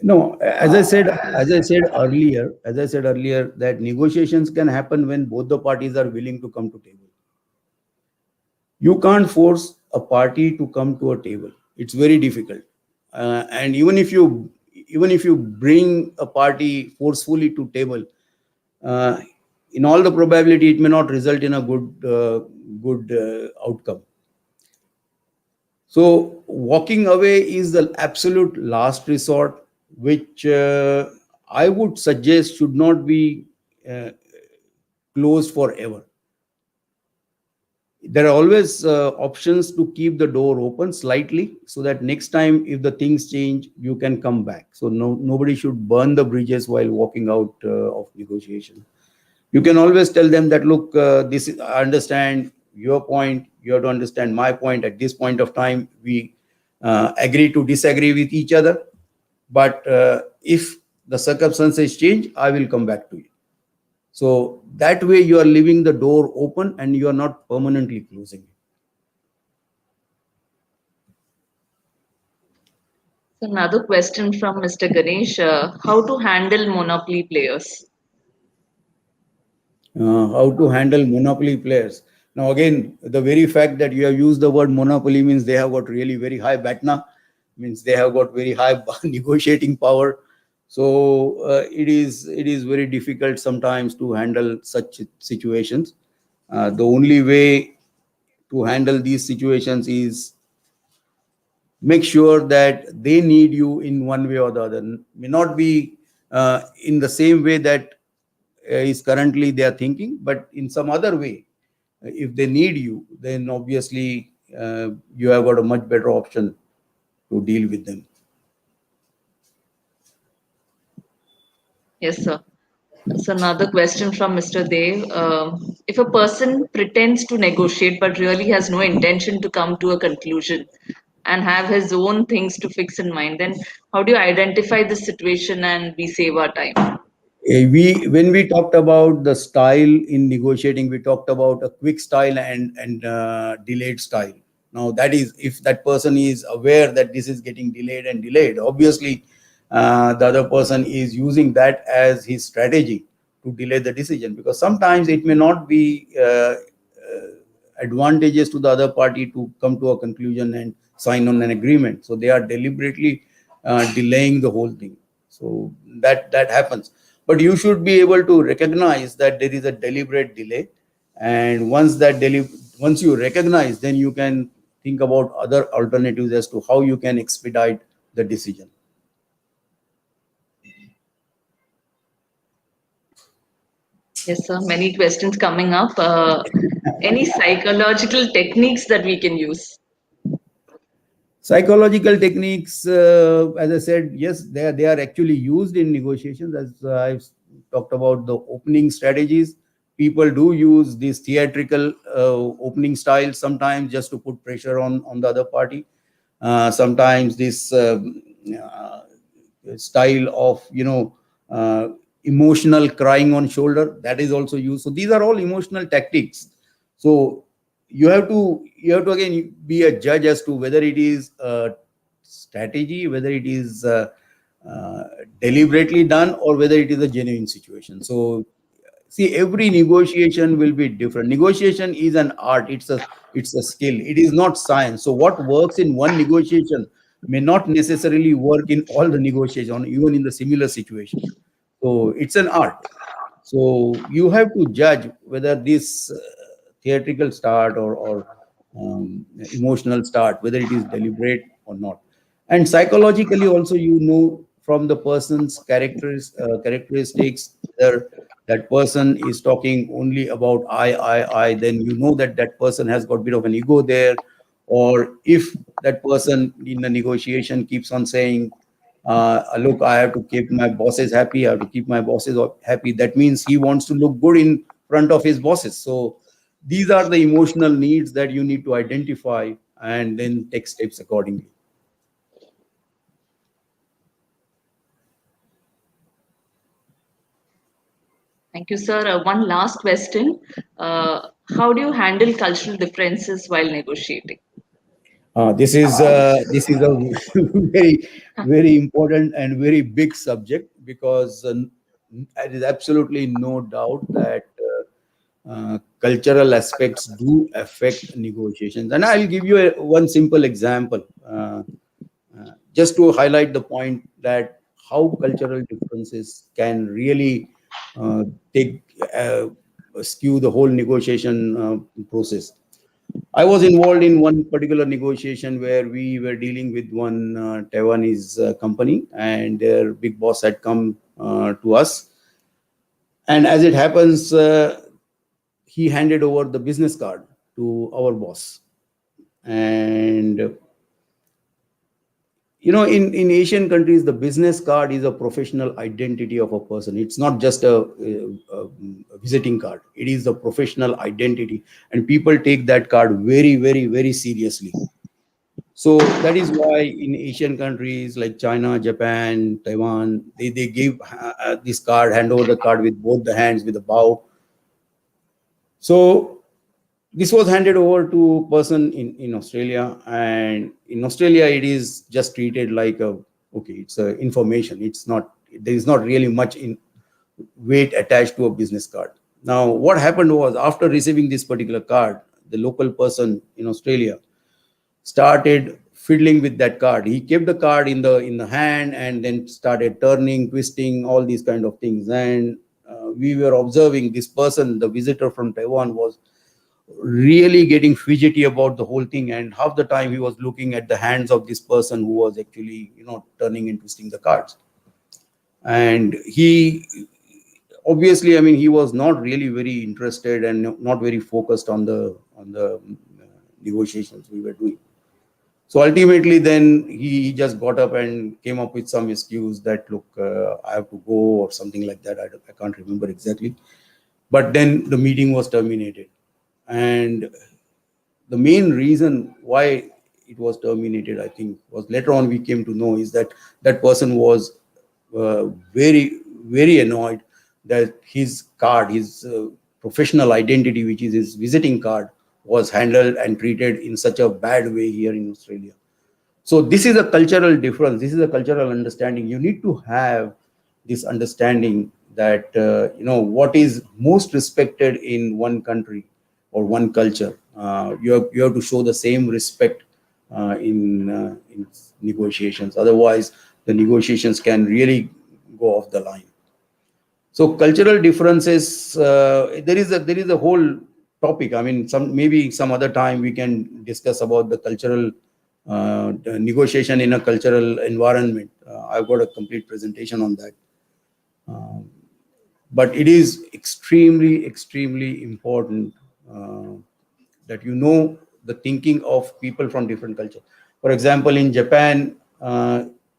No, as I said earlier, that negotiations can happen when both the parties are willing to come to table. You can't force a party to come to a table. It's very difficult. And even if you bring a party forcefully to table, uh, in all the probability, it may not result in a good outcome. So walking away is the absolute last resort, which I would suggest should not be uh, closed forever. There are always options to keep the door open slightly, so that next time if the things change, you can come back. So nobody should burn the bridges while walking out of negotiation. You can always tell them that, look, I understand your point, you have to understand my point. At this point of time, we agree to disagree with each other, but if the circumstances change, I will come back to you. So that way you are leaving the door open and you are not permanently closing it. So another question from Mr. Ganesh, how to handle monopoly players? How to handle monopoly players. Now, again, the very fact that you have used the word monopoly means they have got really very high Batna, means they have got very high negotiating power. So it is very difficult sometimes to handle such situations. The only way to handle these situations is make sure that they need you in one way or the other. May not be in the same way that is currently they are thinking, but in some other way. If they need you, then obviously you have got a much better option to deal with them. Yes, sir. So another question from Mr. Dev. If a person pretends to negotiate but really has no intention to come to a conclusion and have his own things to fix in mind, then how do you identify this situation and we save our time? We when we talked about the style in negotiating, we talked about a quick style and delayed style. Now that is, if that person is aware that this is getting delayed and delayed, obviously the other person is using that as his strategy to delay the decision, because sometimes it may not be advantageous to the other party to come to a conclusion and sign on an agreement. So they are deliberately delaying the whole thing. So that happens. But you should be able to recognize that there is a deliberate delay, and once you recognize, then you can think about other alternatives as to how you can expedite the decision. Yes, sir. Many questions coming up. Any psychological techniques that we can use? Psychological techniques, as I said, yes, they are actually used in negotiations. As I've talked about the opening strategies, people do use this theatrical opening style sometimes just to put pressure on the other party. Sometimes this uh, style of emotional crying on shoulder, that is also used. So these are all emotional tactics. So you have to again be a judge as to whether it is a strategy, whether it is uh, deliberately done, or whether it is a genuine situation. So see, every negotiation will be different. Negotiation is an art. It's a skill. It is not science. So what works in one negotiation may not necessarily work in all the negotiation, even in the similar situation. So it's an art. So you have to judge whether this theatrical start or emotional start, whether it is deliberate or not. And psychologically also, from the person's characteristics, whether that person is talking only about I, then you know that that person has got a bit of an ego there. Or if that person in the negotiation keeps on saying, look, I have to keep my bosses happy, I have to keep my bosses happy, that means he wants to look good in front of his bosses. So these are the emotional needs that you need to identify and then take steps accordingly. Thank you, sir. One last question. How do you handle cultural differences while negotiating? This is a very very important and very big subject, because there is absolutely no doubt that cultural aspects do affect negotiations. And I'll give you one simple example, just to highlight the point that how cultural differences can really take skew the whole negotiation process. I was involved in one particular negotiation where we were dealing with one Taiwanese company, and their big boss had come to us. And as it happens, he handed over the business card to our boss. And in Asian countries, the business card is a professional identity of a person. It's not just a visiting card. It is a professional identity, and people take that card very, very, very seriously. So that is why in Asian countries like China, Japan, Taiwan, they give this card, hand over the card with both the hands with a bow. So this was handed over to a person in Australia, and in Australia it is just treated like a, okay, it's a information. It's not, there is not really much in weight attached to a business card. Now what happened was, after receiving this particular card, the local person in Australia started fiddling with that card. He kept the card in the hand and then started turning, twisting, all these kind of things. And we were observing this person, the visitor from Taiwan, was really getting fidgety about the whole thing, and half the time he was looking at the hands of this person who was actually turning and twisting the cards. And he obviously, I mean, he was not really very interested and not very focused on the negotiations we were doing. So ultimately, then he just got up and came up with some excuse that, look, I have to go or something like that. I can't remember exactly. But then the meeting was terminated. And the main reason why it was terminated, I think, was later on we came to know is that that person was very, very annoyed that his card, his professional identity, which is his visiting card, was handled and treated in such a bad way here in Australia. So this is a cultural difference. This is a cultural understanding. You need to have this understanding that what is most respected in one country or one culture. You have to show the same respect in negotiations. Otherwise, the negotiations can really go off the line. So cultural differences. There is a whole topic. I mean, maybe some other time we can discuss about the cultural the negotiation in a cultural environment. I've got a complete presentation on that. But it is extremely, extremely important that you know the thinking of people from different cultures. For example, in Japan,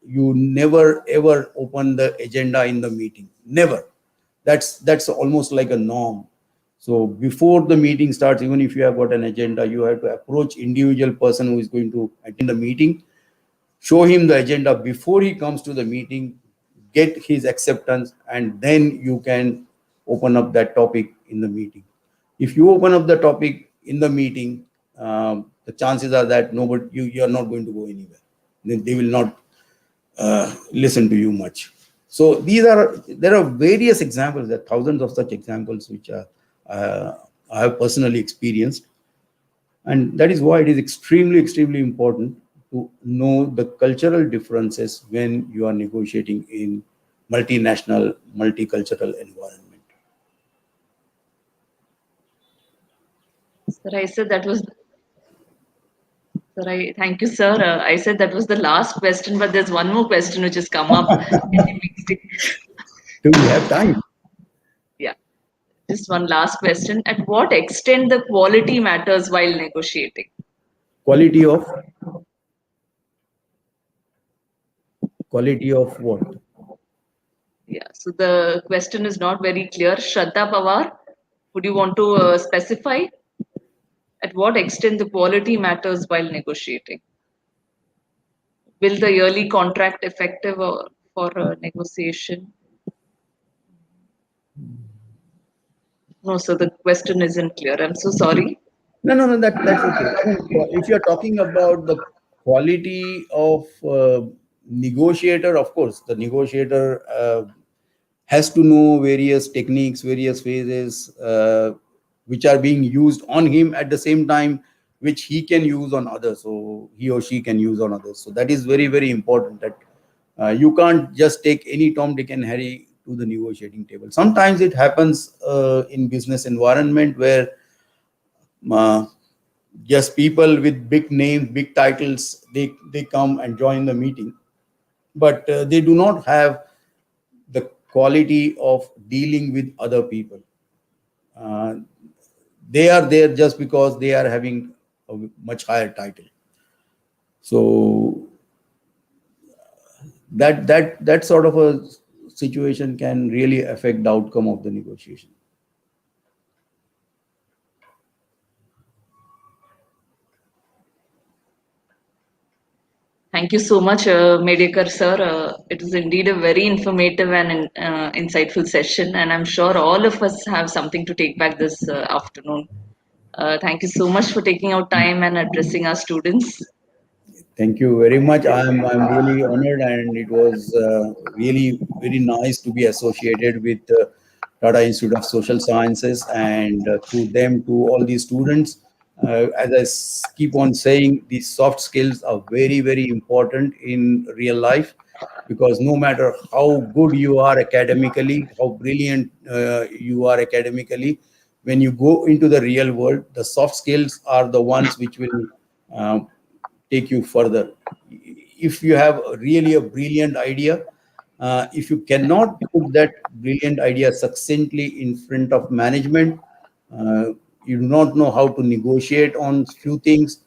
you never ever open the agenda in the meeting. Never. That's almost like a norm. So before the meeting starts, even if you have got an agenda, you have to approach individual person who is going to attend the meeting, show him the agenda before he comes to the meeting, get his acceptance, and then you can open up that topic in the meeting. If you open up the topic in the meeting, the chances are that you are not going to go anywhere. They will not listen to you much. So there are various examples. There are thousands of such examples which I have personally experienced, and that is why it is extremely, extremely important to know the cultural differences when you are negotiating in multinational, multicultural environment. Sir, I said that was. Sir, thank you, sir. I said that was the last question, but there's one more question which has come up. Do we have time? Yeah, just one last question. At what extent the quality matters while negotiating? Quality of what? Yeah, so the question is not very clear. Shraddha Pawar, would you want to specify at what extent the quality matters while negotiating? Will the yearly contract effective for negotiation? No, so the question isn't clear. I'm so sorry. No. That's okay. I mean, if you're talking about the quality of negotiator, of course, the negotiator has to know various techniques, various phases, which are being used on him at the same time, which he can use on others. So he or she can use on others. So that is very, very important. That you can't just take any Tom, Dick, and Harry to the negotiating table. Sometimes it happens in business environment where uh, just people with big names, big titles, they come and join the meeting, but they do not have the quality of dealing with other people. Uh, they are there just because they are having a much higher title. So that sort of a situation can really affect the outcome of the negotiation. Thank you so much, Medhekar sir. It was indeed a very informative and insightful session, and I'm sure all of us have something to take back this afternoon. Thank you so much for taking out time and addressing our students. Thank you very much. I'm really honored, and it was really very nice to be associated with Tata Institute of Social Sciences, and through them to all these students. As keep on saying, these soft skills are very, very important in real life, because no matter how good you are academically, how brilliant you are academically, when you go into the real world, the soft skills are the ones which will take you further. If you have really a brilliant idea, if you cannot put that brilliant idea succinctly in front of management, you do not know how to negotiate on few things,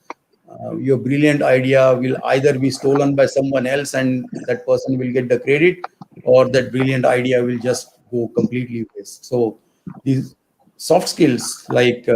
your brilliant idea will either be stolen by someone else and that person will get the credit, or that brilliant idea will just go completely waste. So these soft skills like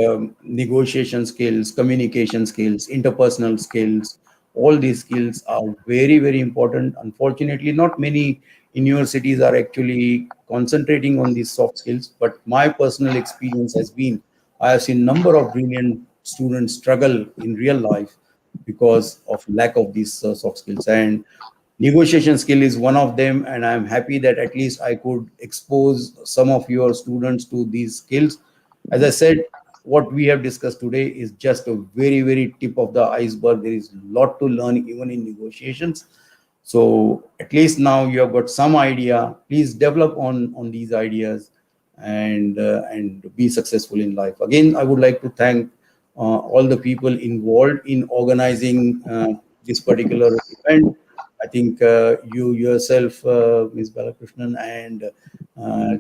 negotiation skills, communication skills, interpersonal skills, all these skills are very, very important. Unfortunately, not many universities are actually concentrating on these soft skills, but my personal experience has been I have seen number of brilliant students struggle in real life because of lack of these soft skills, and negotiation skill is one of them. And I'm happy that at least I could expose some of your students to these skills. As I said, what we have discussed today is just a very, very tip of the iceberg. There is a lot to learn even in negotiations. So at least now you have got some idea. Please develop on these ideas and be successful in life. Again, I would like to thank all the people involved in organizing this particular event. I think you yourself, Ms. Balakrishnan, and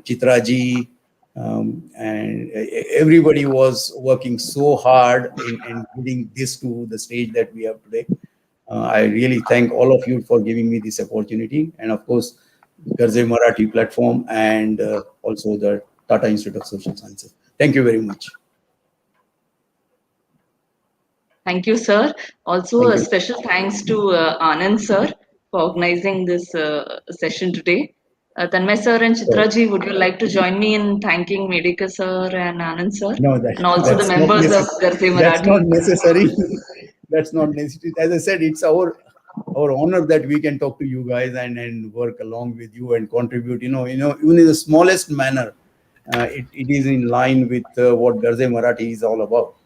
Chitraji, and everybody was working so hard in getting this to the stage that we have today. I really thank all of you for giving me this opportunity, and of course, Garje Marathi platform and also the Tata Institute of Social Sciences. Thank you very much. Thank you, sir. Also, Thank a you. special thanks to Anand, sir, for organizing this session today. Tanmay, sir, and So, Chitraji, would you like to join me in thanking Medhekar, sir, and Anand, sir, no, and also the that's not members of necessary. Garje That's not Marathi? necessary. That's not necessary. As I said, it's our honor that we can talk to you guys and work along with you and contribute. Even in the smallest manner, it is in line with what Garje Marathi is all about.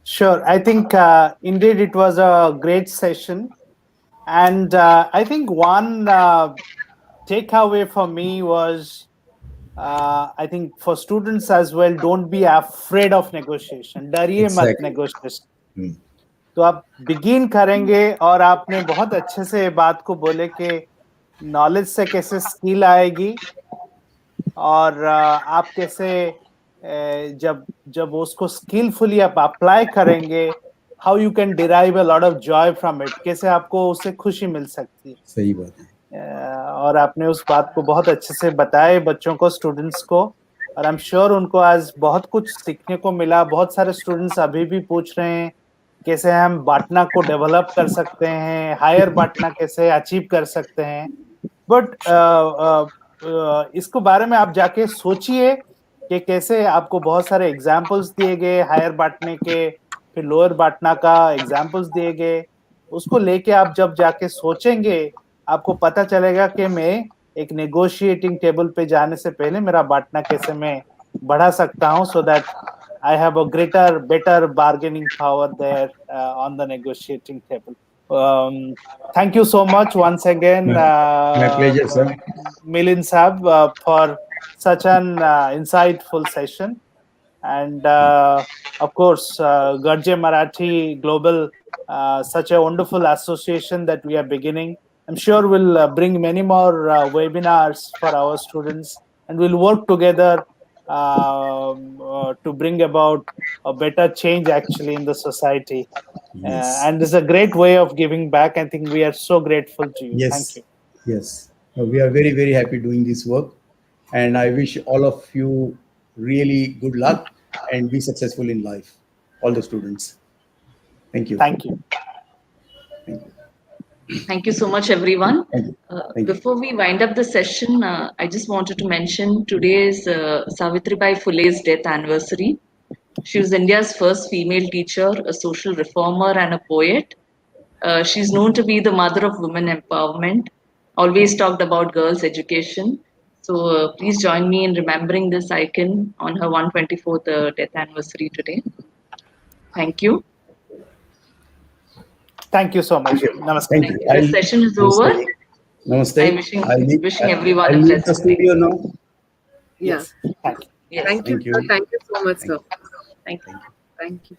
Sure. I think indeed it was a great session. And I think one takeaway for me was I think for students as well, don't be afraid of negotiation. डरिए मत Exactly. negotiation. Hmm. तो आप begin करेंगे और आपने बहुत अच्छे से ये बात को बोले कि नॉलेज से कैसे स्किल आएगी और आप कैसे जब जब उसको स्किलफुली आप अप्लाई करेंगे how you can derive a lot of Joy from it, कैसे आपको उससे खुशी मिल सकती है। सही बात है। और आपने उस बात को बहुत अच्छे से बताए बच्चों को, स्टूडेंट्स को, और आई एम श्योर उनको आज बहुत कुछ सीखने को मिला। बहुत सारे स्टूडेंट्स अभी भी पूछ रहे हैं कैसे हम बाटना को डेवलप कर सकते हैं, हायर बाटना कैसे अचीव कर सकते हैं। बट इसको बारे में आप जाके सोचिए कि कैसे आपको बहुत सारे एग्जाम्पल्स दिए गए हायर बांटने के, फिर लोअर बांटना का एग्जाम्पल्स दिए गए। उसको लेके आप जब जाके सोचेंगे आपको पता चलेगा कि मैं एक नेगोशिएटिंग टेबल पे जाने से पहले मेरा बांटना कैसे मैं बढ़ा सकता हूं, so that I have a better bargaining power there on the negotiating table. Thank you so much once again, My pleasure, sir. Milind Saab, for such an insightful session. And of course, Garje Marathi Global, such a wonderful association that we are beginning. I'm sure we'll bring many more webinars for our students, and we'll work together to bring about a better change actually in the society. Yes. And it's a great way of giving back. I think we are so grateful to you. Thank Yes. you. Yes. We are very, very happy doing this work. And I wish all of you really good luck and be successful in life, all the students. Thank you. Thank you. Thank you. Thank you so much, everyone. Thank you. Thank you. Before we wind up the session, I just wanted to mention today is Savitribai Phule's death anniversary. She was India's first female teacher, a social reformer, and a poet. She's known to be the mother of women empowerment, always talked about girls' education. So please join me in remembering this icon on her 124th death anniversary today. Thank you. Thank you so much. Namaste. Thank you. The session is over. Namaste. I'm wishing everyone I'll a leave the pleasant day. studio now. Yeah. Yes. Thank you. Yes. Thank you, Thank you. sir. Thank you so much, sir. Thank you. Thank you.